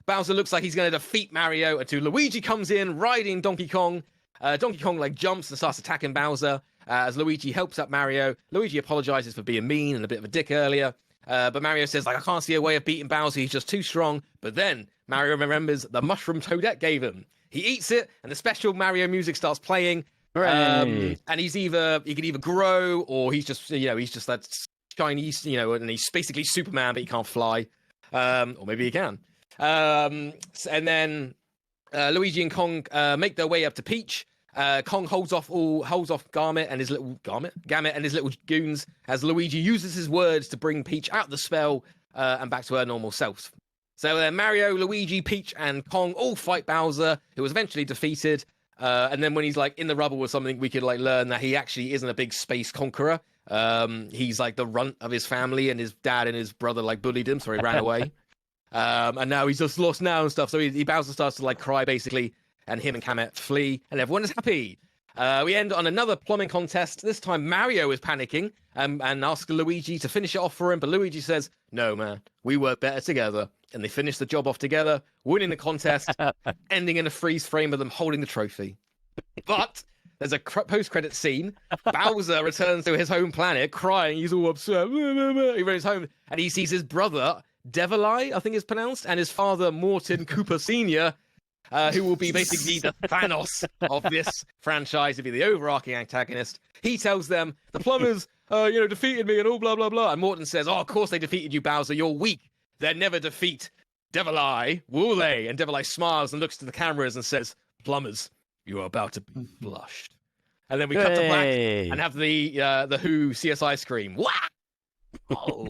S2: Bowser looks like he's going to defeat Mario until Luigi comes in riding Donkey Kong. Donkey Kong like jumps and starts attacking Bowser as Luigi helps up Mario. Luigi apologizes for being mean and a bit of a dick earlier. But Mario says like, I can't see a way of beating Bowser. He's just too strong. But then Mario remembers the mushroom Toadette gave him. He eats it and the special Mario music starts playing. And he can either grow or he's just that Chinese, and he's basically Superman, but he can't fly. Or maybe he can. And then Luigi and Kong make their way up to Peach. Kong holds off Gamut and his little goons as Luigi uses his words to bring Peach out of the spell and back to her normal self. So then Mario, Luigi, Peach, and Kong all fight Bowser, who was eventually defeated. And then when he's like in the rubble or something, we could like learn that he actually isn't a big space conqueror. He's like the runt of his family, and his dad and his brother like bullied him, so he ran away. And now he's just lost now and stuff. So Bowser starts to like cry basically, and him and Kamek flee, and everyone is happy. We end on another plumbing contest. This time Mario is panicking and asks Luigi to finish it off for him, but Luigi says, "No, man, we work better together." And they finish the job off together, winning the contest, ending in a freeze frame of them holding the trophy. But there's a post-credit scene. Bowser returns to his home planet, crying. He's all upset. He runs home, and he sees his brother, Devileye, I think it's pronounced, and his father, Morton Cooper Sr., who will be basically the Thanos of this franchise, to be the overarching antagonist. He tells them, the plumbers, defeated me and all blah, blah, blah. And Morton says, "Oh, of course they defeated you, Bowser. You're weak. They never defeat Devileye, will they?" And Devileye smiles and looks to the cameras and says, "Plumbers, you are about to be flushed." And then we cut to black and have the Who CSI scream. Wah! Oh,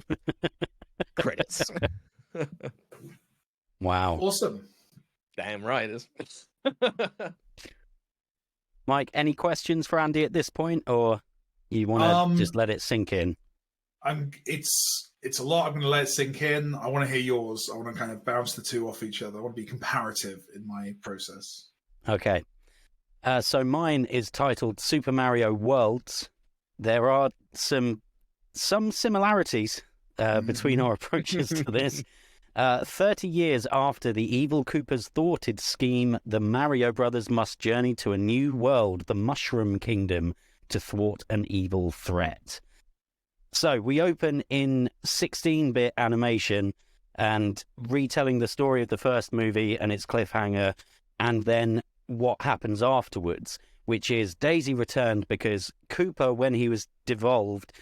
S2: credits.
S1: Wow.
S3: Awesome.
S2: Damn right.
S1: Mike, any questions for Andy at this point, or you want to just let it sink in?
S3: It's a lot. I'm going to let it sink in. I want to hear yours. I want to kind of bounce the two off each other. I want to be comparative in my process.
S1: Okay. So mine is titled Super Mario Worlds. There are some similarities between our approaches to this. 30 years after the evil Koopa's thwarted scheme, the Mario brothers must journey to a new world, the Mushroom Kingdom, to thwart an evil threat. So we open in 16-bit animation and retelling the story of the first movie and its cliffhanger, and then what happens afterwards, which is Daisy returned because Koopa, when he was devolved,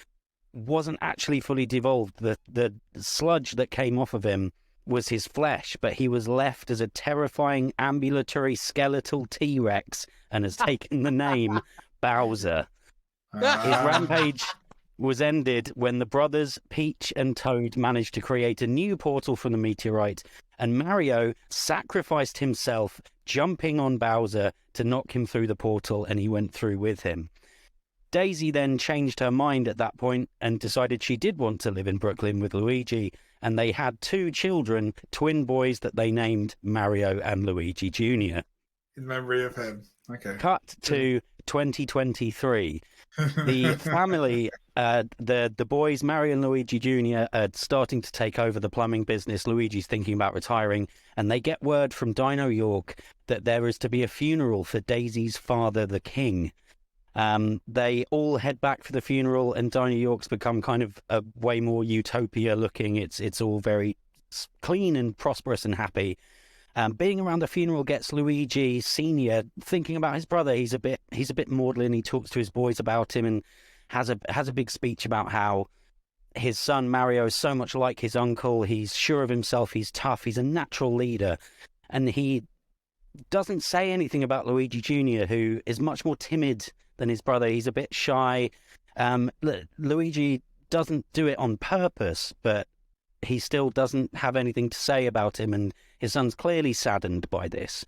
S1: wasn't actually fully devolved. The sludge that came off of him was his flesh, but he was left as a terrifying ambulatory skeletal T-Rex and has taken the name Bowser. His rampage was ended when the brothers Peach and Toad managed to create a new portal from the meteorite, and Mario sacrificed himself, jumping on Bowser to knock him through the portal, and he went through with him. Daisy then changed her mind at that point and decided she did want to live in Brooklyn with Luigi, and they had 2 children, twin boys that they named Mario and Luigi Jr.
S3: In memory of him. Okay.
S1: Cut to 2023. The family, the boys, Mario and Luigi Jr., are starting to take over the plumbing business. Luigi's thinking about retiring, and they get word from Dino York that there is to be a funeral for Daisy's father, the king. They all head back for the funeral, and Dino York's become kind of a way more utopia looking. It's all very clean and prosperous and happy. Being around the funeral gets Luigi Senior thinking about his brother. He's a bit maudlin. He talks to his boys about him and has a big speech about how his son Mario is so much like his uncle. He's sure of himself. He's tough. He's a natural leader, and he doesn't say anything about Luigi Jr., who is much more timid than his brother. He's a bit shy. Luigi doesn't do it on purpose, but he still doesn't have anything to say about him, and his son's clearly saddened by this.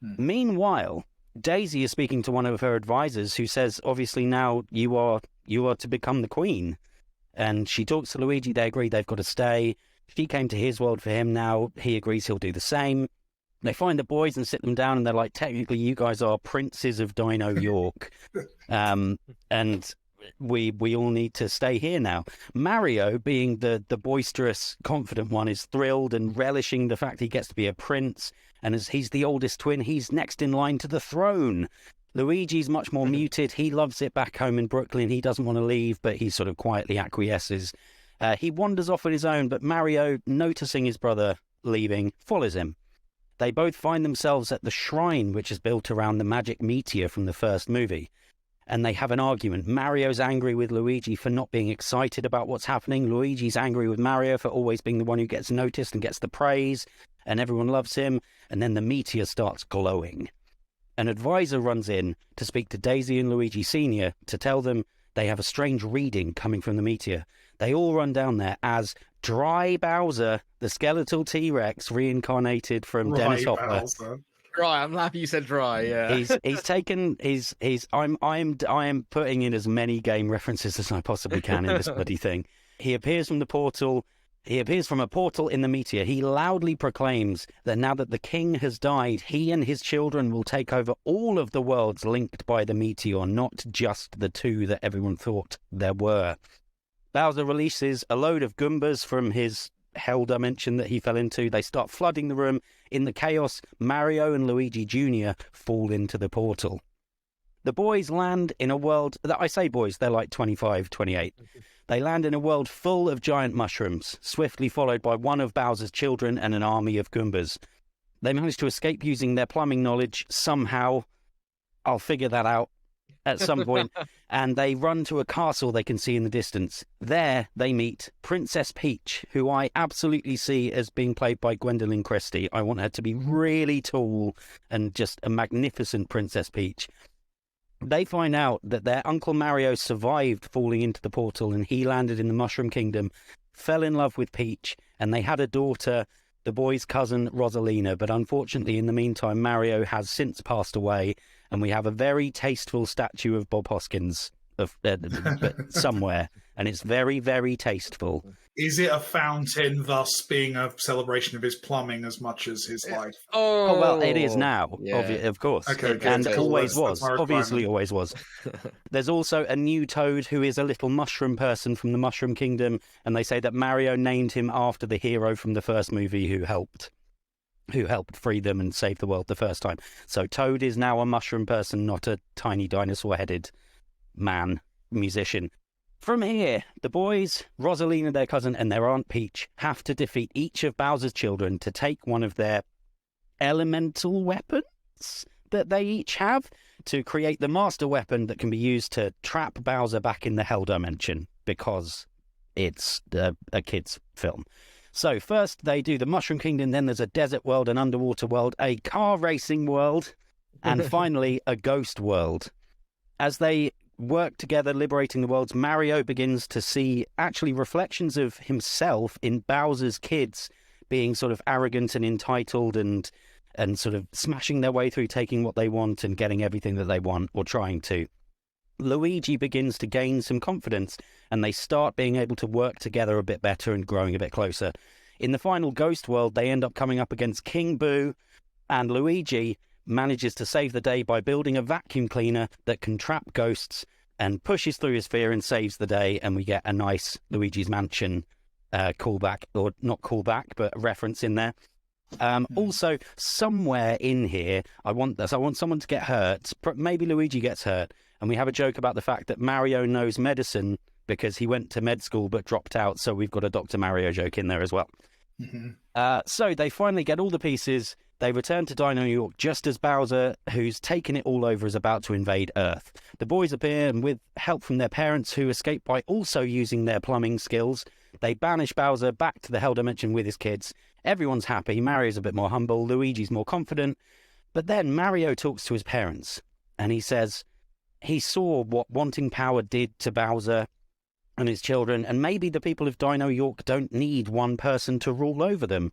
S1: Meanwhile, Daisy is speaking to one of her advisors, who says, obviously now you are to become the queen. And she talks to Luigi. They agree they've got to stay. She came to his world for him. Now he agrees he'll do the same. They find the boys and sit them down, and they're like, technically you guys are princes of Dino York. And we all need to stay here now. Mario, being the boisterous, confident one, is thrilled and relishing the fact he gets to be a prince. And as he's the oldest twin, he's next in line to the throne. Luigi's much more muted. He loves it back home in Brooklyn. He doesn't want to leave, but he sort of quietly acquiesces. He wanders off on his own, but Mario, noticing his brother leaving, follows him. They both find themselves at the shrine, which is built around the magic meteor from the first movie. And they have an argument. Mario's angry with Luigi for not being excited about what's happening. Luigi's angry with Mario for always being the one who gets noticed and gets the praise, and everyone loves him. And then the meteor starts glowing. An advisor runs in to speak to Daisy and Luigi Sr. to tell them they have a strange reading coming from the meteor. They all run down there as Dry Bowser, the skeletal T-Rex reincarnated from Dennis Hopper.
S3: Bowser.
S2: Dry. I'm happy you said dry. Yeah.
S1: He's taken his. I am putting in as many game references as I possibly can in this bloody thing. He appears from the portal. He appears from a portal in the meteor. He loudly proclaims that now that the king has died, he and his children will take over all of the worlds linked by the meteor, not just the 2 that everyone thought there were. Bowser releases a load of Goombas from his hell dimension that he fell into. They start flooding the room. In the chaos, Mario and Luigi Jr. fall into the portal. The boys land in a world... I say boys, they're like 25, 28. They land in a world full of giant mushrooms, swiftly followed by one of Bowser's children and an army of Goombas. They manage to escape using their plumbing knowledge somehow. I'll figure that out at some point. And they run to a castle they can see in the distance. There they meet Princess Peach, who I absolutely see as being played by Gwendolyn Christie. I want her to be really tall and just a magnificent Princess Peach. They find out that their Uncle Mario survived falling into the portal, and he landed in the Mushroom Kingdom, fell in love with Peach, and they had a daughter, the boy's cousin Rosalina. But unfortunately, in the meantime, Mario has since passed away, and we have a very tasteful statue of Bob Hoskins somewhere, and it's very, very tasteful.
S3: Is it a fountain, thus being a celebration of his plumbing as much as his life?
S1: Oh well, it is now,
S2: Yeah.
S1: of course,
S3: Okay,
S1: and
S3: good.
S1: always
S3: That's
S1: was.
S3: my
S1: Obviously,
S3: requirement.
S1: always was. There's also a new Toad who is a little mushroom person from the Mushroom Kingdom, and they say that Mario named him after the hero from the first movie who helped free them and save the world the first time. So Toad is now a mushroom person, not a tiny dinosaur-headed musician. From here, the boys, Rosalina, their cousin, and their Aunt Peach have to defeat each of Bowser's children to take one of their elemental weapons that they each have to create the master weapon that can be used to trap Bowser back in the Hell Dimension, because it's a kid's film. So first they do the Mushroom Kingdom, then there's a desert world, an underwater world, a car racing world, and finally a ghost world. As they work together liberating the worlds, Mario begins to see actually reflections of himself in Bowser's kids being sort of arrogant and entitled and sort of smashing their way through taking what they want and getting everything that they want, or trying to. Luigi begins to gain some confidence, and they start being able to work together a bit better and growing a bit closer. In the final Ghost World, they end up coming up against King Boo, and Luigi manages to save the day by building a vacuum cleaner that can trap ghosts and pushes through his fear and saves the day, and we get a nice Luigi's Mansion callback, or not callback, but a reference in there. Also, somewhere in here, I want someone to get hurt. Maybe Luigi gets hurt. And we have a joke about the fact that Mario knows medicine because he went to med school but dropped out. So we've got a Dr. Mario joke in there as well. So they finally get all the pieces. They return to Dino New York just as Bowser, who's taken it all over, is about to invade Earth. The boys appear, and with help from their parents, who escape by also using their plumbing skills, they banish Bowser back to the Hell Dimension with his kids. Everyone's happy. Mario's a bit more humble. Luigi's more confident. But then Mario talks to his parents, and he says he saw what wanting power did to Bowser and his children, and maybe the people of Dino York don't need one person to rule over them.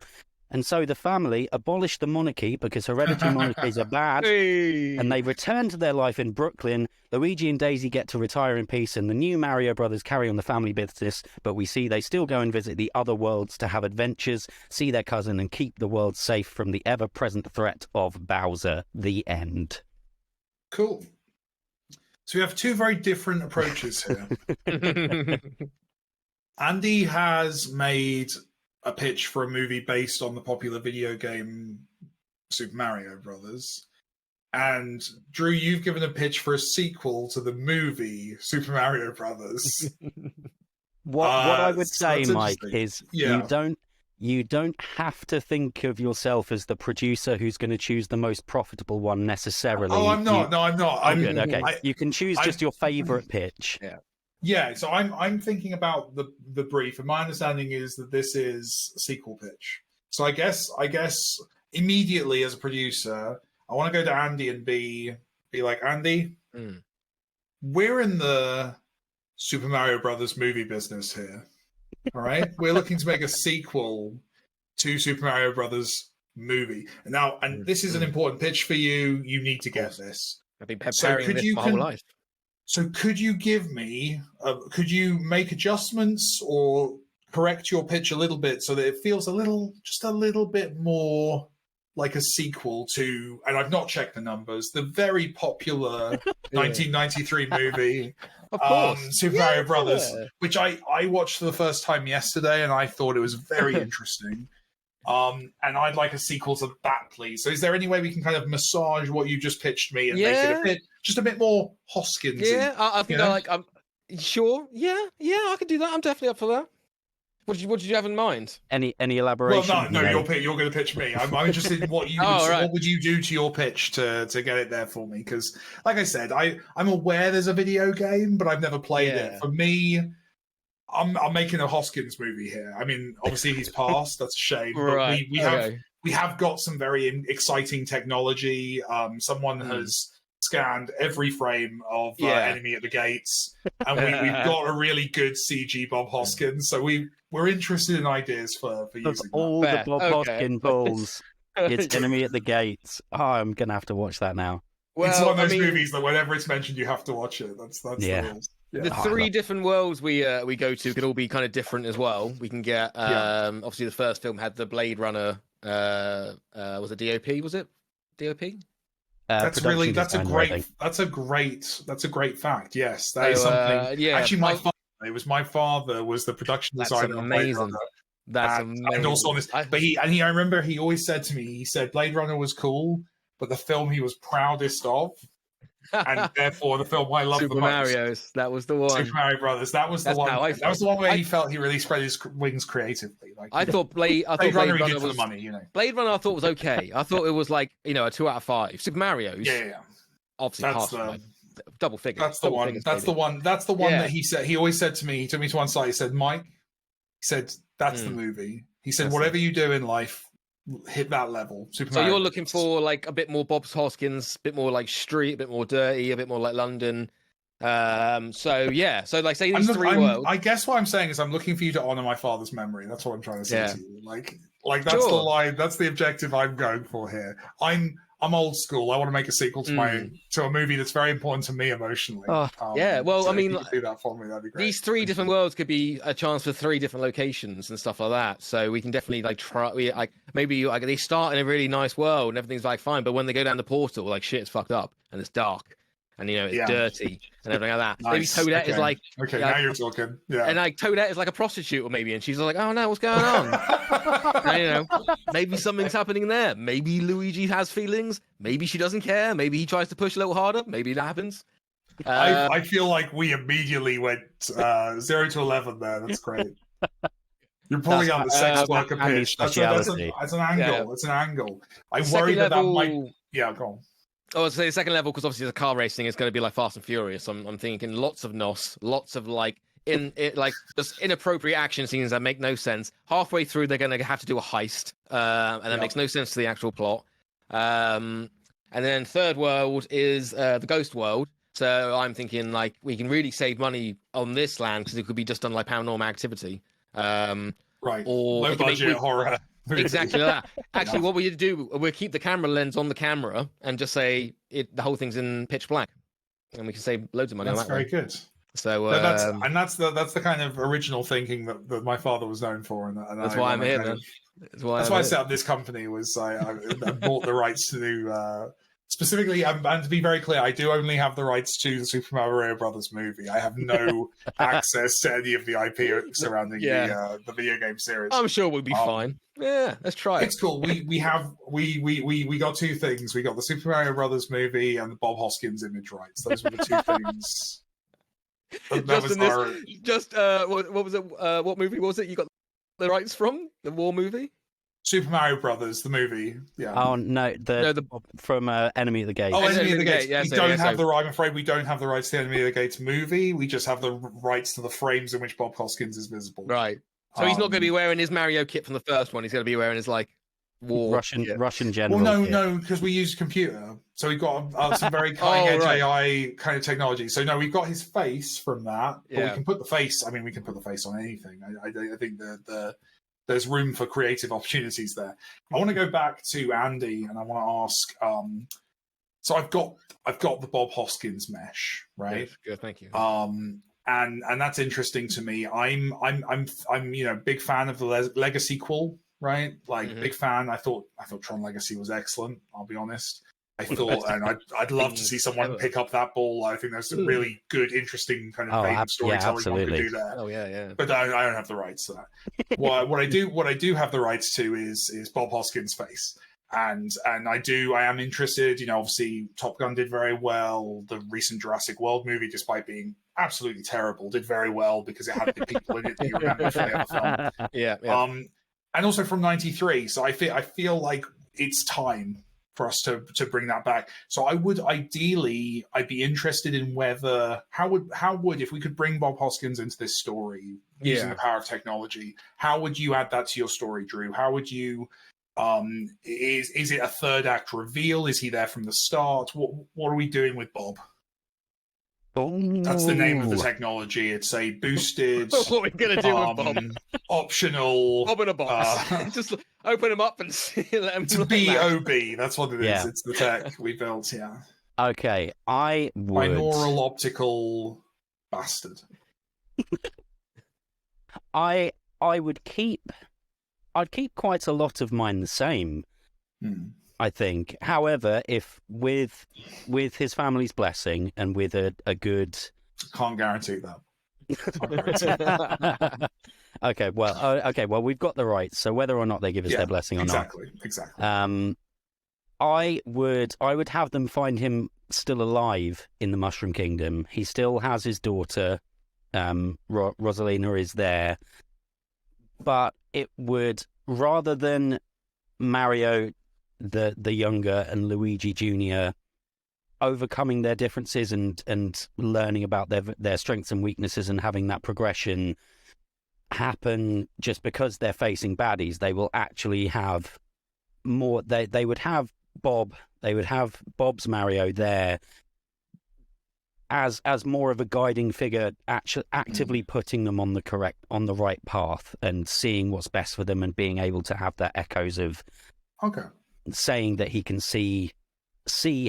S1: And so the family abolished the monarchy because hereditary monarchies are bad, and they return to their life in Brooklyn. Luigi and Daisy get to retire in peace, and the new Mario brothers carry on the family business, but we see they still go and visit the other worlds to have adventures, see their cousin, and keep the world safe from the ever-present threat of Bowser. The end.
S3: Cool. So we have two very different approaches here. Andy has made a pitch for a movie based on the popular video game Super Mario Brothers. And Drew, you've given a pitch for a sequel to the movie Super Mario Brothers.
S1: What I would say, Mike, is
S3: Yeah.
S1: you don't have to think of yourself as the producer who's going to choose the most profitable one necessarily.
S3: Oh, I'm not. No, I'm not. I'm
S1: good. Okay, you can choose just your favorite pitch.
S2: Yeah.
S3: Yeah, so I'm thinking about the brief, and my understanding is that this is a sequel pitch. So I guess immediately as a producer, I want to go to Andy and be like, Andy, we're in the Super Mario Brothers movie business here. All right, we're looking to make a sequel to Super Mario Brothers movie, and this is an important pitch for you. You need to get this.
S2: I've been preparing this my whole life.
S3: So could you give me, could you make adjustments or correct your pitch a little bit so that it feels just a little bit more like a sequel to, and I've not checked the numbers, the very popular 1993 movie,
S2: of course.
S3: Super Mario Brothers, which I watched for the first time yesterday, and I thought it was very interesting. And I'd like a sequel to that, please. So is there any way we can kind of massage what you just pitched me and make it just a bit more Hoskins?
S2: Yeah, I think I'm sure. Yeah, I could do that. I'm definitely up for that. What did you have in mind?
S1: Any elaboration?
S3: Well, no, you're going to pitch me. I'm interested in what you what would you do to your pitch to get it there for me? Because, like I said, I'm aware there's a video game, but I've never played it. For me, I'm making a Hoskins movie here. I mean, obviously he's passed. That's a shame. But we have got some very exciting technology. Someone has scanned every frame of Enemy at the Gates, and we've got a really good CG Bob Hoskins. So we're interested in ideas for using
S1: all the Bob Hoskins balls. It's Enemy at the Gates. Oh, I'm gonna have to watch that now.
S3: Well, it's one of those movies that whenever it's mentioned, you have to watch it. That's the rules.
S2: Yeah. The three different worlds we go to could all be kind of different as well. We can get obviously the first film had the Blade Runner. Was it DOP? Was it DOP?
S3: That's a great fact. Yes, that is something. Actually, my father was the production designer.
S2: Amazing. That's amazing.
S3: And also on this, I remember he always said to me, he said Blade Runner was cool, but the film he was proudest of, and therefore the film I love the most.
S2: Super Mario's. That was the one.
S3: Super Mario Brothers. That was the one. That was the one where he felt he really spread his wings creatively.
S2: I thought Blade Runner
S3: he did
S2: was
S3: for the money,
S2: Blade Runner I thought was okay. I thought it was like a 2 out of 5. Super Mario's.
S3: Yeah.
S2: Obviously, past double figures.
S3: That's the one. That's the one that he said. He always said to me. He took me to one side. He said, "Mike," he said, "That's the movie." He said,
S2: That's
S3: whatever you do in life, hit that level. Super
S2: So
S3: Mario
S2: you're
S3: Brothers.
S2: looking for like a bit more Bob Hoskins, a bit more like street, a bit more dirty, a bit more like London. So yeah, so like say these three worlds.
S3: I guess what I'm saying is I'm looking for you to honor my father's memory. That's what I'm trying to say to you. Like that's the
S2: Sure.
S3: line. That's the objective I'm going for here. I'm old school. I want to make a sequel to to a movie that's very important to me emotionally.
S2: Yeah, well,
S3: so
S2: I mean,
S3: if you could do that for me, that'd be great.
S2: These three different worlds could be a chance for three different locations and stuff like that. So we can definitely like try. Maybe like they start in a really nice world and everything's like fine, but when they go down the portal, like shit's fucked up and it's dark and it's dirty and everything like that.
S3: Nice.
S2: Maybe Toadette is like
S3: now you're talking. Yeah,
S2: and like Toadette is like a prostitute or maybe, and she's like, oh no, what's going on? And, maybe something's happening there. Maybe Luigi has feelings. Maybe she doesn't care. Maybe he tries to push a little harder. Maybe that happens.
S3: I feel like we immediately went 0 to 11 there. That's great. You're pulling out the sex worker pitch. That's an angle.
S2: Yeah.
S3: That's an angle. I worry that might. Yeah, go on.
S2: I would say the second level, because obviously the car racing is going to be like Fast and Furious. I'm thinking lots of NOS, lots of like just inappropriate action scenes that make no sense. Halfway through, they're going to have to do a heist, and that makes no sense to the actual plot. And then third world is the Ghost World. So I'm thinking like we can really save money on this land because it could be just done like Paranormal Activity.
S3: Right.
S2: Or
S3: low budget horror.
S2: Exactly that. Actually, what we do, we'll keep the camera lens on the camera and just say the whole thing's in pitch black, and we can save loads of money.
S3: That's
S2: on that
S3: very
S2: way.
S3: good.
S2: So
S3: that's the kind of original thinking that my father was known for, and
S2: that's why I'm here, man.
S3: That's why I set up this company. Was I bought the rights to do specifically, and to be very clear, I do only have the rights to the Super Mario Brothers movie. I have no access to any of the IP surrounding the video game series.
S2: I'm sure we'll be fine. Yeah, let's try it.
S3: It's cool. We got two things. We got the Super Mario Brothers movie and the Bob Hoskins image rights. Those were the two things. What was it? What movie was it? You got the rights from the war movie? Super Mario Brothers, the movie. Yeah.
S1: Oh no, from Enemy at the Gate.
S3: Oh, Enemy at the Gate.
S2: Yeah,
S3: I'm afraid we don't have the rights to the Enemy at the Gates movie. We just have the rights to the frames in which Bob Hoskins is visible.
S2: Right. So he's not going to be wearing his Mario kit from the first one. He's going to be wearing his like war
S1: Russian general.
S3: Well,
S1: kit.
S3: no, because we use computer, so we've got some very cutting edge AI kind of technology. So no, we've got his face from that. But we can put the face. I mean, we can put the face on anything. I think there's room for creative opportunities there. I want to go back to Andy, and I want to ask. So I've got the Bob Hoskins mesh, right?
S2: Good, thank you.
S3: And that's interesting to me. I'm big fan of the Legacy sequel, right? Like big fan. I thought Tron Legacy was excellent. I'll be honest. I thought, and I'd love to see someone pick up that ball. I think there's some really good, interesting kind of vein of storytelling one could do there.
S2: Oh yeah.
S3: But I don't have the rights to that. What I do have the rights to is Bob Hoskins' face. And I am interested. Obviously Top Gun did very well. The recent Jurassic World movie, despite being absolutely terrible, did very well because it had the people in it that you remember from the other film.
S2: Yeah.
S3: And also from ‑93. So I feel like it's time for us to bring that back. So I'd be interested in how would if we could bring Bob Hoskins into this story using the power of technology, how would you add that to your story, Drew? How would you is it a third act reveal? Is he there from the start? What are we doing with Bob? That's the name of the technology. It's a boosted.
S2: What are we gonna do with Bob?
S3: Optional.
S2: Bob in a box. Just open him up and let him.
S3: It's a BOB. That's what it is. Yeah. It's the tech we built. Yeah.
S1: Okay, I would.
S3: Binaural optical bastard.
S1: I would keep. I'd keep quite a lot of mine the same. I think. However, if with his family's blessing and with a good,
S3: can't guarantee that.
S1: Okay, well, we've got the rights, so whether or not they give us their blessing or not,
S3: exactly.
S1: I would have them find him still alive in the Mushroom Kingdom. He still has his daughter, Rosalina is there, but it would, rather than Mario the younger and Luigi Jr. overcoming their differences and learning about their strengths and weaknesses and having that progression, happen just because they're facing baddies. They will actually have more. They would have Bob. They would have Bob's Mario there as more of a guiding figure, actually actively putting them on the right path and seeing what's best for them, and being able to have that echoes of saying that he can see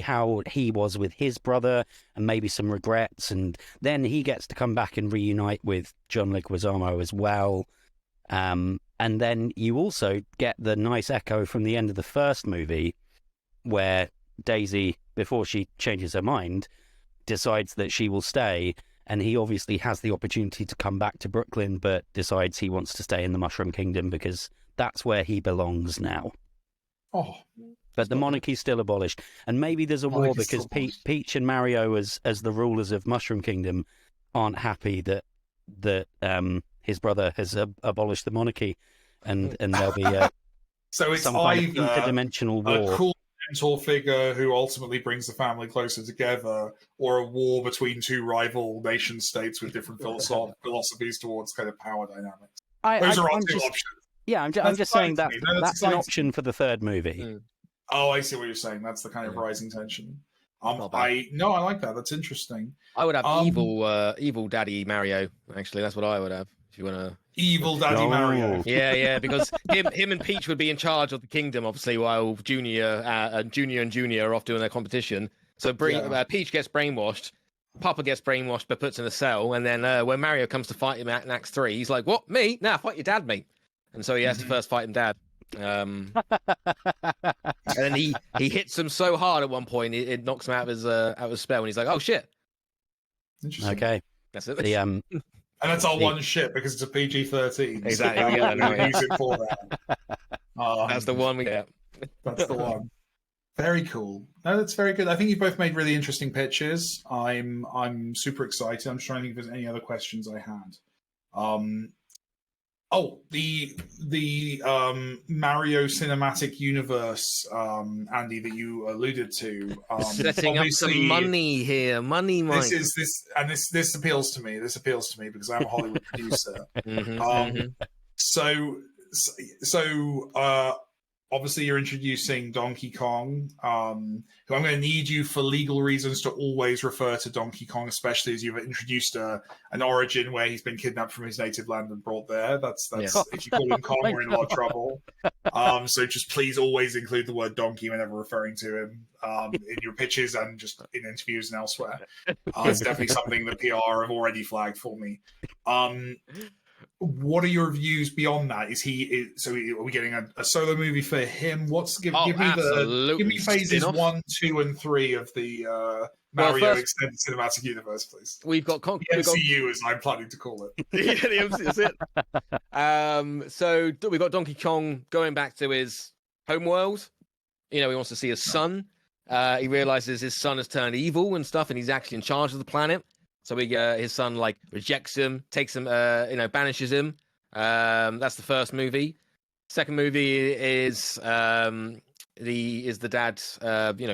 S1: how he was with his brother and maybe some regrets, and then he gets to come back and reunite with John Leguizamo as well. And then you also get the nice echo from the end of the first movie where Daisy, before she changes her mind, decides that she will stay, and he obviously has the opportunity to come back to Brooklyn, but decides he wants to stay in the Mushroom Kingdom because that's where he belongs now.
S3: Oh,
S1: but the monarchy's still abolished, and maybe there's a war because Peach and Mario, as the rulers of Mushroom Kingdom, aren't happy that his brother has abolished the monarchy, and there'll be
S3: so it's
S1: some kind of
S3: either
S1: interdimensional war.
S3: A cool mentor figure who ultimately brings the family closer together, or a war between two rival nation states with different philosophies towards kind of power dynamics. Those are our two options.
S1: Yeah, I'm just saying that that's an option for the third movie.
S3: Oh, I see what you're saying. That's the kind of rising tension. I like that. That's interesting.
S2: I would have evil Daddy Mario. Actually, that's what I would have. If you want to
S3: evil Daddy Mario,
S2: yeah, because him and Peach would be in charge of the kingdom, obviously, while Junior and Junior are off doing their competition. So Peach gets brainwashed, Papa gets brainwashed but puts in a cell, and then when Mario comes to fight him in Act 3, he's like, "What, me? Nah, fight your dad, mate." And so he has to first fight him dad. And then he hits him so hard at one point it knocks him out of his spell, and he's like, "Oh shit!"
S3: Interesting.
S1: Okay,
S2: that's it.
S3: And that's our one shit because it's a PG-13.
S2: Exactly.
S3: So use it for that.
S2: That's the one we get.
S3: That's the one. Very cool. No, that's very good. I think you both made really interesting pitches. I'm super excited. I'm just trying to think if there's any other questions I had. The Mario Cinematic Universe, Andy, that you alluded to.
S2: Setting up some money here, money, Mike.
S3: This appeals to me. This appeals to me because I'm a Hollywood producer. So obviously you're introducing Donkey Kong, who I'm going to need you for legal reasons to always refer to Donkey Kong, especially as you've introduced an origin where he's been kidnapped from his native land and brought there. That's if you call him Kong, we're in a lot of trouble. So just please always include the word donkey whenever referring to him in your pitches and just in interviews and elsewhere. It's definitely something that PR have already flagged for me. What are your views beyond that? Are we getting a solo movie for him? Give me phases 1, 2, and 3 of the Mario Extended Cinematic Universe, please.
S2: We've got
S3: the MCU, as I'm planning to call it.
S2: Yeah, the MCU, that's it. So we've got Donkey Kong going back to his homeworld. He wants to see his son. He realizes his son has turned evil and stuff, and he's actually in charge of the planet. So his son rejects him, takes him, banishes him. That's the first movie. Second movie is the dad,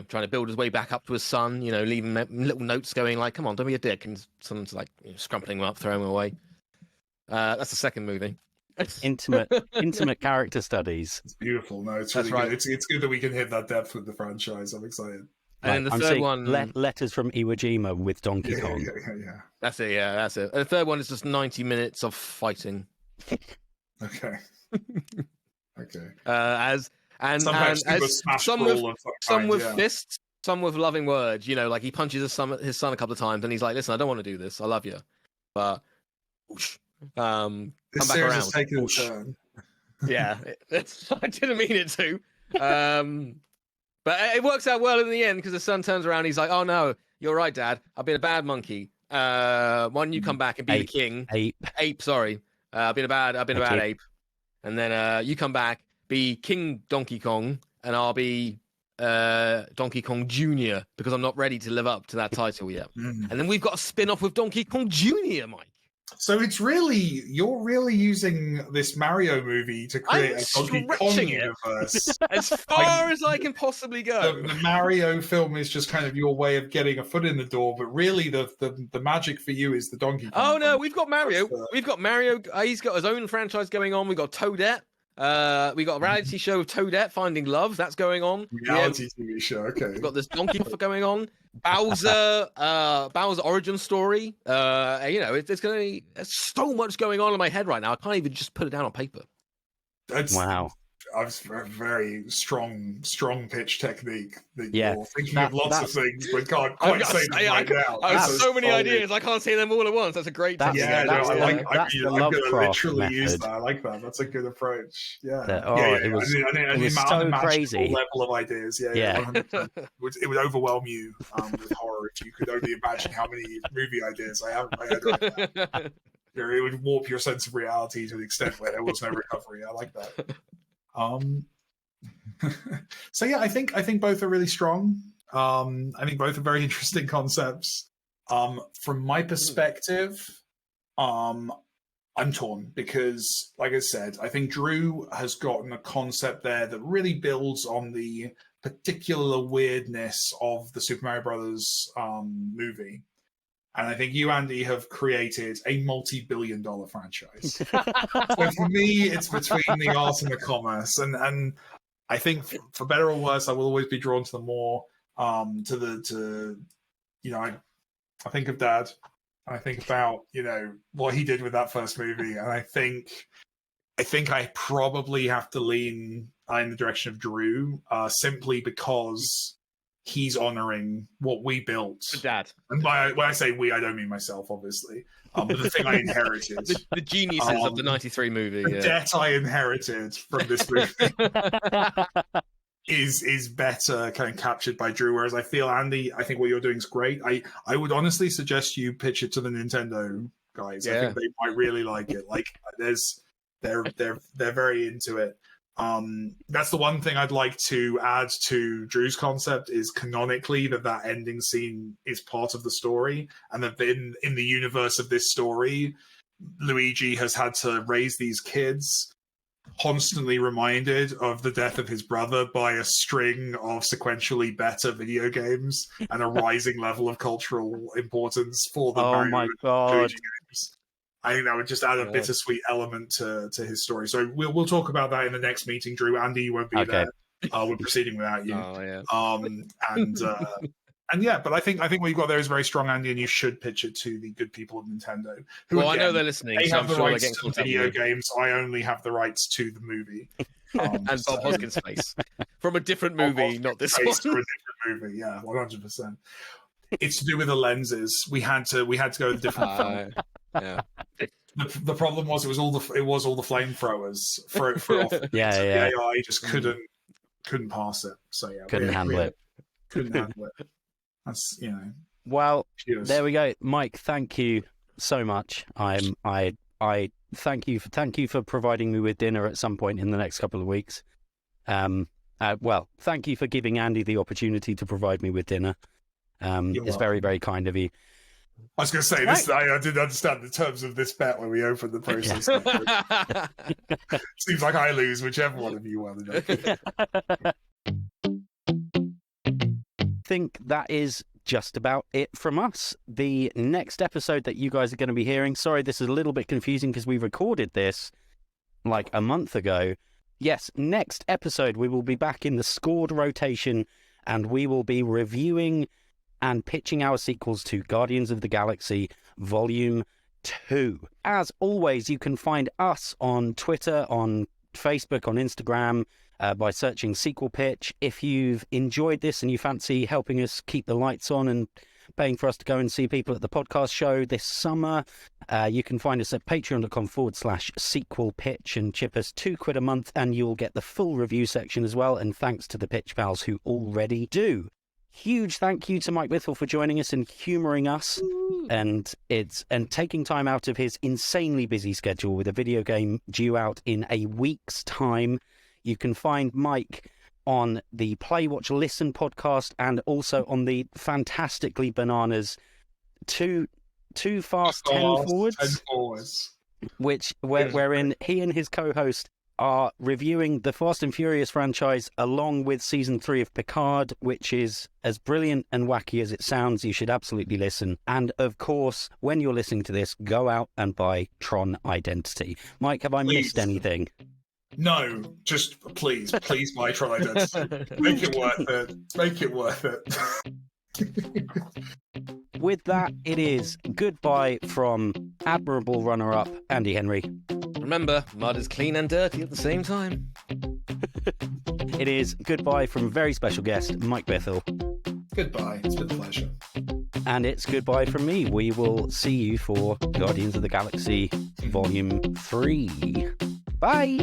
S2: trying to build his way back up to his son. Leaving little notes going like, "Come on, don't be a dick," and son's like scrumpling him up, throwing him away. That's the second movie.
S1: Intimate character studies.
S3: It's beautiful. No, it's really good. It's good that we can hit that depth with the franchise. I'm excited.
S2: And the third one,
S1: letters from Iwo Jima with Donkey Kong.
S3: Yeah.
S2: That's it. Yeah, that's it. And the third one is just 90 minutes of fighting.
S3: Okay.
S2: Some with fists, some with loving words. He punches his son a couple of times, and he's like, "Listen, I don't want to do this. I love you, but come back around."
S3: Is taking a turn.
S2: Yeah, I didn't mean it to. But it works out well in the end because the son turns around. And he's like, "Oh no, you're right, Dad. I've been a bad monkey. Why don't you come back and be the king? Ape. Sorry, I've been a bad ape. And then you come back, be King Donkey Kong, and I'll be Donkey Kong Junior because I'm not ready to live up to that title yet. And then we've got a spin-off with Donkey Kong Junior, Mike.
S3: So you're really using this Mario movie to create
S2: I'm
S3: a Donkey Kong
S2: stretching it.
S3: universe.
S2: As far as I can possibly go.
S3: The Mario film is just kind of your way of getting a foot in the door, but really the magic for you is the Donkey Kong.
S2: Oh no, we've got Mario.
S3: That's
S2: We've got Mario. He's got his own franchise going on. We've got Toadette. We got a reality show of Toadette Finding Love. That's going on.
S3: Reality TV show. Okay.
S2: We've got this Donkey Kong going on. Bowser origin story. There's so much going on in my head right now. I can't even just put it down on paper.
S1: Wow.
S3: That's a very strong pitch technique. That
S1: Yeah.
S3: You're thinking of lots of things, but can't
S2: I've
S3: quite say them right now.
S2: I have so many ideas. I can't say them all at once. That's a great technique.
S3: Yeah,
S1: That's
S3: I'm going to
S1: Lovecraft
S3: literally use
S1: method.
S3: that. I like that. That's a good approach. Yeah.
S1: It was so crazy.
S3: Level of ideas. Yeah. 100%. It would overwhelm you with horror if you could only imagine how many movie ideas I have in my head right now. It would warp your sense of reality to the extent where there was no recovery. I like that. So yeah, I think both are really strong. I think both are very interesting concepts. From my perspective, I'm torn because, like I said, I think Drew has gotten a concept there that really builds on the particular weirdness of the Super Mario Brothers movie. And I think you, Andy, have created a multi-billion-dollar franchise. So for me, it's between the art and the commerce. And I think, for better or worse, I will always be drawn to the more, I think of Dad. I think about, what he did with that first movie. And I think I probably have to lean in the direction of Drew, simply because he's honoring what we built.
S2: Dad.
S3: And when I say we, I don't mean myself, obviously. But the thing I inherited.
S2: The geniuses of the 93 movie.
S3: The debt I inherited from this movie is better kind of captured by Drew. Whereas I feel, Andy, I think what you're doing is great. I would honestly suggest you pitch it to the Nintendo guys. Yeah. I think they might really like it. Like they're very into it. That's the one thing I'd like to add to Drew's concept is canonically that ending scene is part of the story, and that in the universe of this story, Luigi has had to raise these kids, constantly reminded of the death of his brother by a string of sequentially better video games and a rising level of cultural importance for the Mario Luigi games. I think that would just add a bittersweet element to his story. So we'll talk about that in the next meeting, Drew. Andy, you won't be there. We're proceeding without you.
S2: Oh yeah.
S3: And yeah, but I think what you've got there is very strong, Andy, and you should pitch it to the good people of Nintendo. Who,
S2: I know they're listening.
S3: They have the
S2: sure
S3: rights to the video games. I only have the rights to the movie.
S2: And Bob Hoskins' face from a different movie, not this one.
S3: From a different movie, yeah, 100%. It's to do with the lenses. We had to go with a different film.
S2: Yeah.
S3: The problem was it was all the flamethrowers for off.
S1: Yeah.
S3: The AI just couldn't pass it. So yeah,
S1: couldn't handle it.
S3: Couldn't handle it. That's
S1: Well,
S3: cheers.
S1: There we go, Mike. Thank you so much. I thank you for providing me with dinner at some point in the next couple of weeks. Well, thank you for giving Andy the opportunity to provide me with dinner. It's very, very kind of you.
S3: I was going to say this. I didn't understand the terms of this bet when we opened the process. Yeah. Seems like I lose, whichever one of you won.
S1: I think that is just about it from us. The next episode that you guys are going to be hearing, sorry, this is a little bit confusing because we recorded this like a month ago. Yes, next episode we will be back in the scored rotation and we will be reviewing and pitching our sequels to Guardians of the Galaxy Volume 2. As always, you can find us on Twitter, on Facebook, on Instagram, by searching Sequel Pitch. If you've enjoyed this and you fancy helping us keep the lights on and paying for us to go and see people at the podcast show this summer, you can find us at patreon.com/Sequel Pitch and chip us £2 a month and you'll get the full review section as well. And thanks to the Pitch Pals who already do. Huge thank you to Mike Bithell for joining us and humouring us and taking time out of his insanely busy schedule with a video game due out in a week's time. You can find Mike on the Play, Watch, Listen podcast and also on the fantastically bananas two Too Fast 10 Forwards, wherein he and his co-host are reviewing the Fast and Furious franchise along with season 3 of Picard, which is as brilliant and wacky as it sounds. You should absolutely listen. And of course, when you're listening to this, go out and buy Tron Identity. Mike, have I missed anything?
S3: No, just please buy Tron Identity. Make it worth it. Make it worth it.
S1: With that, it is goodbye from admirable runner-up Andy Henry.
S2: Remember, mud is clean and dirty at the same time.
S1: It is goodbye from very special guest Mike Bithell.
S3: Goodbye. It's been a pleasure.
S1: And it's goodbye from me. We will see you for Guardians of the Galaxy Volume 3. Bye!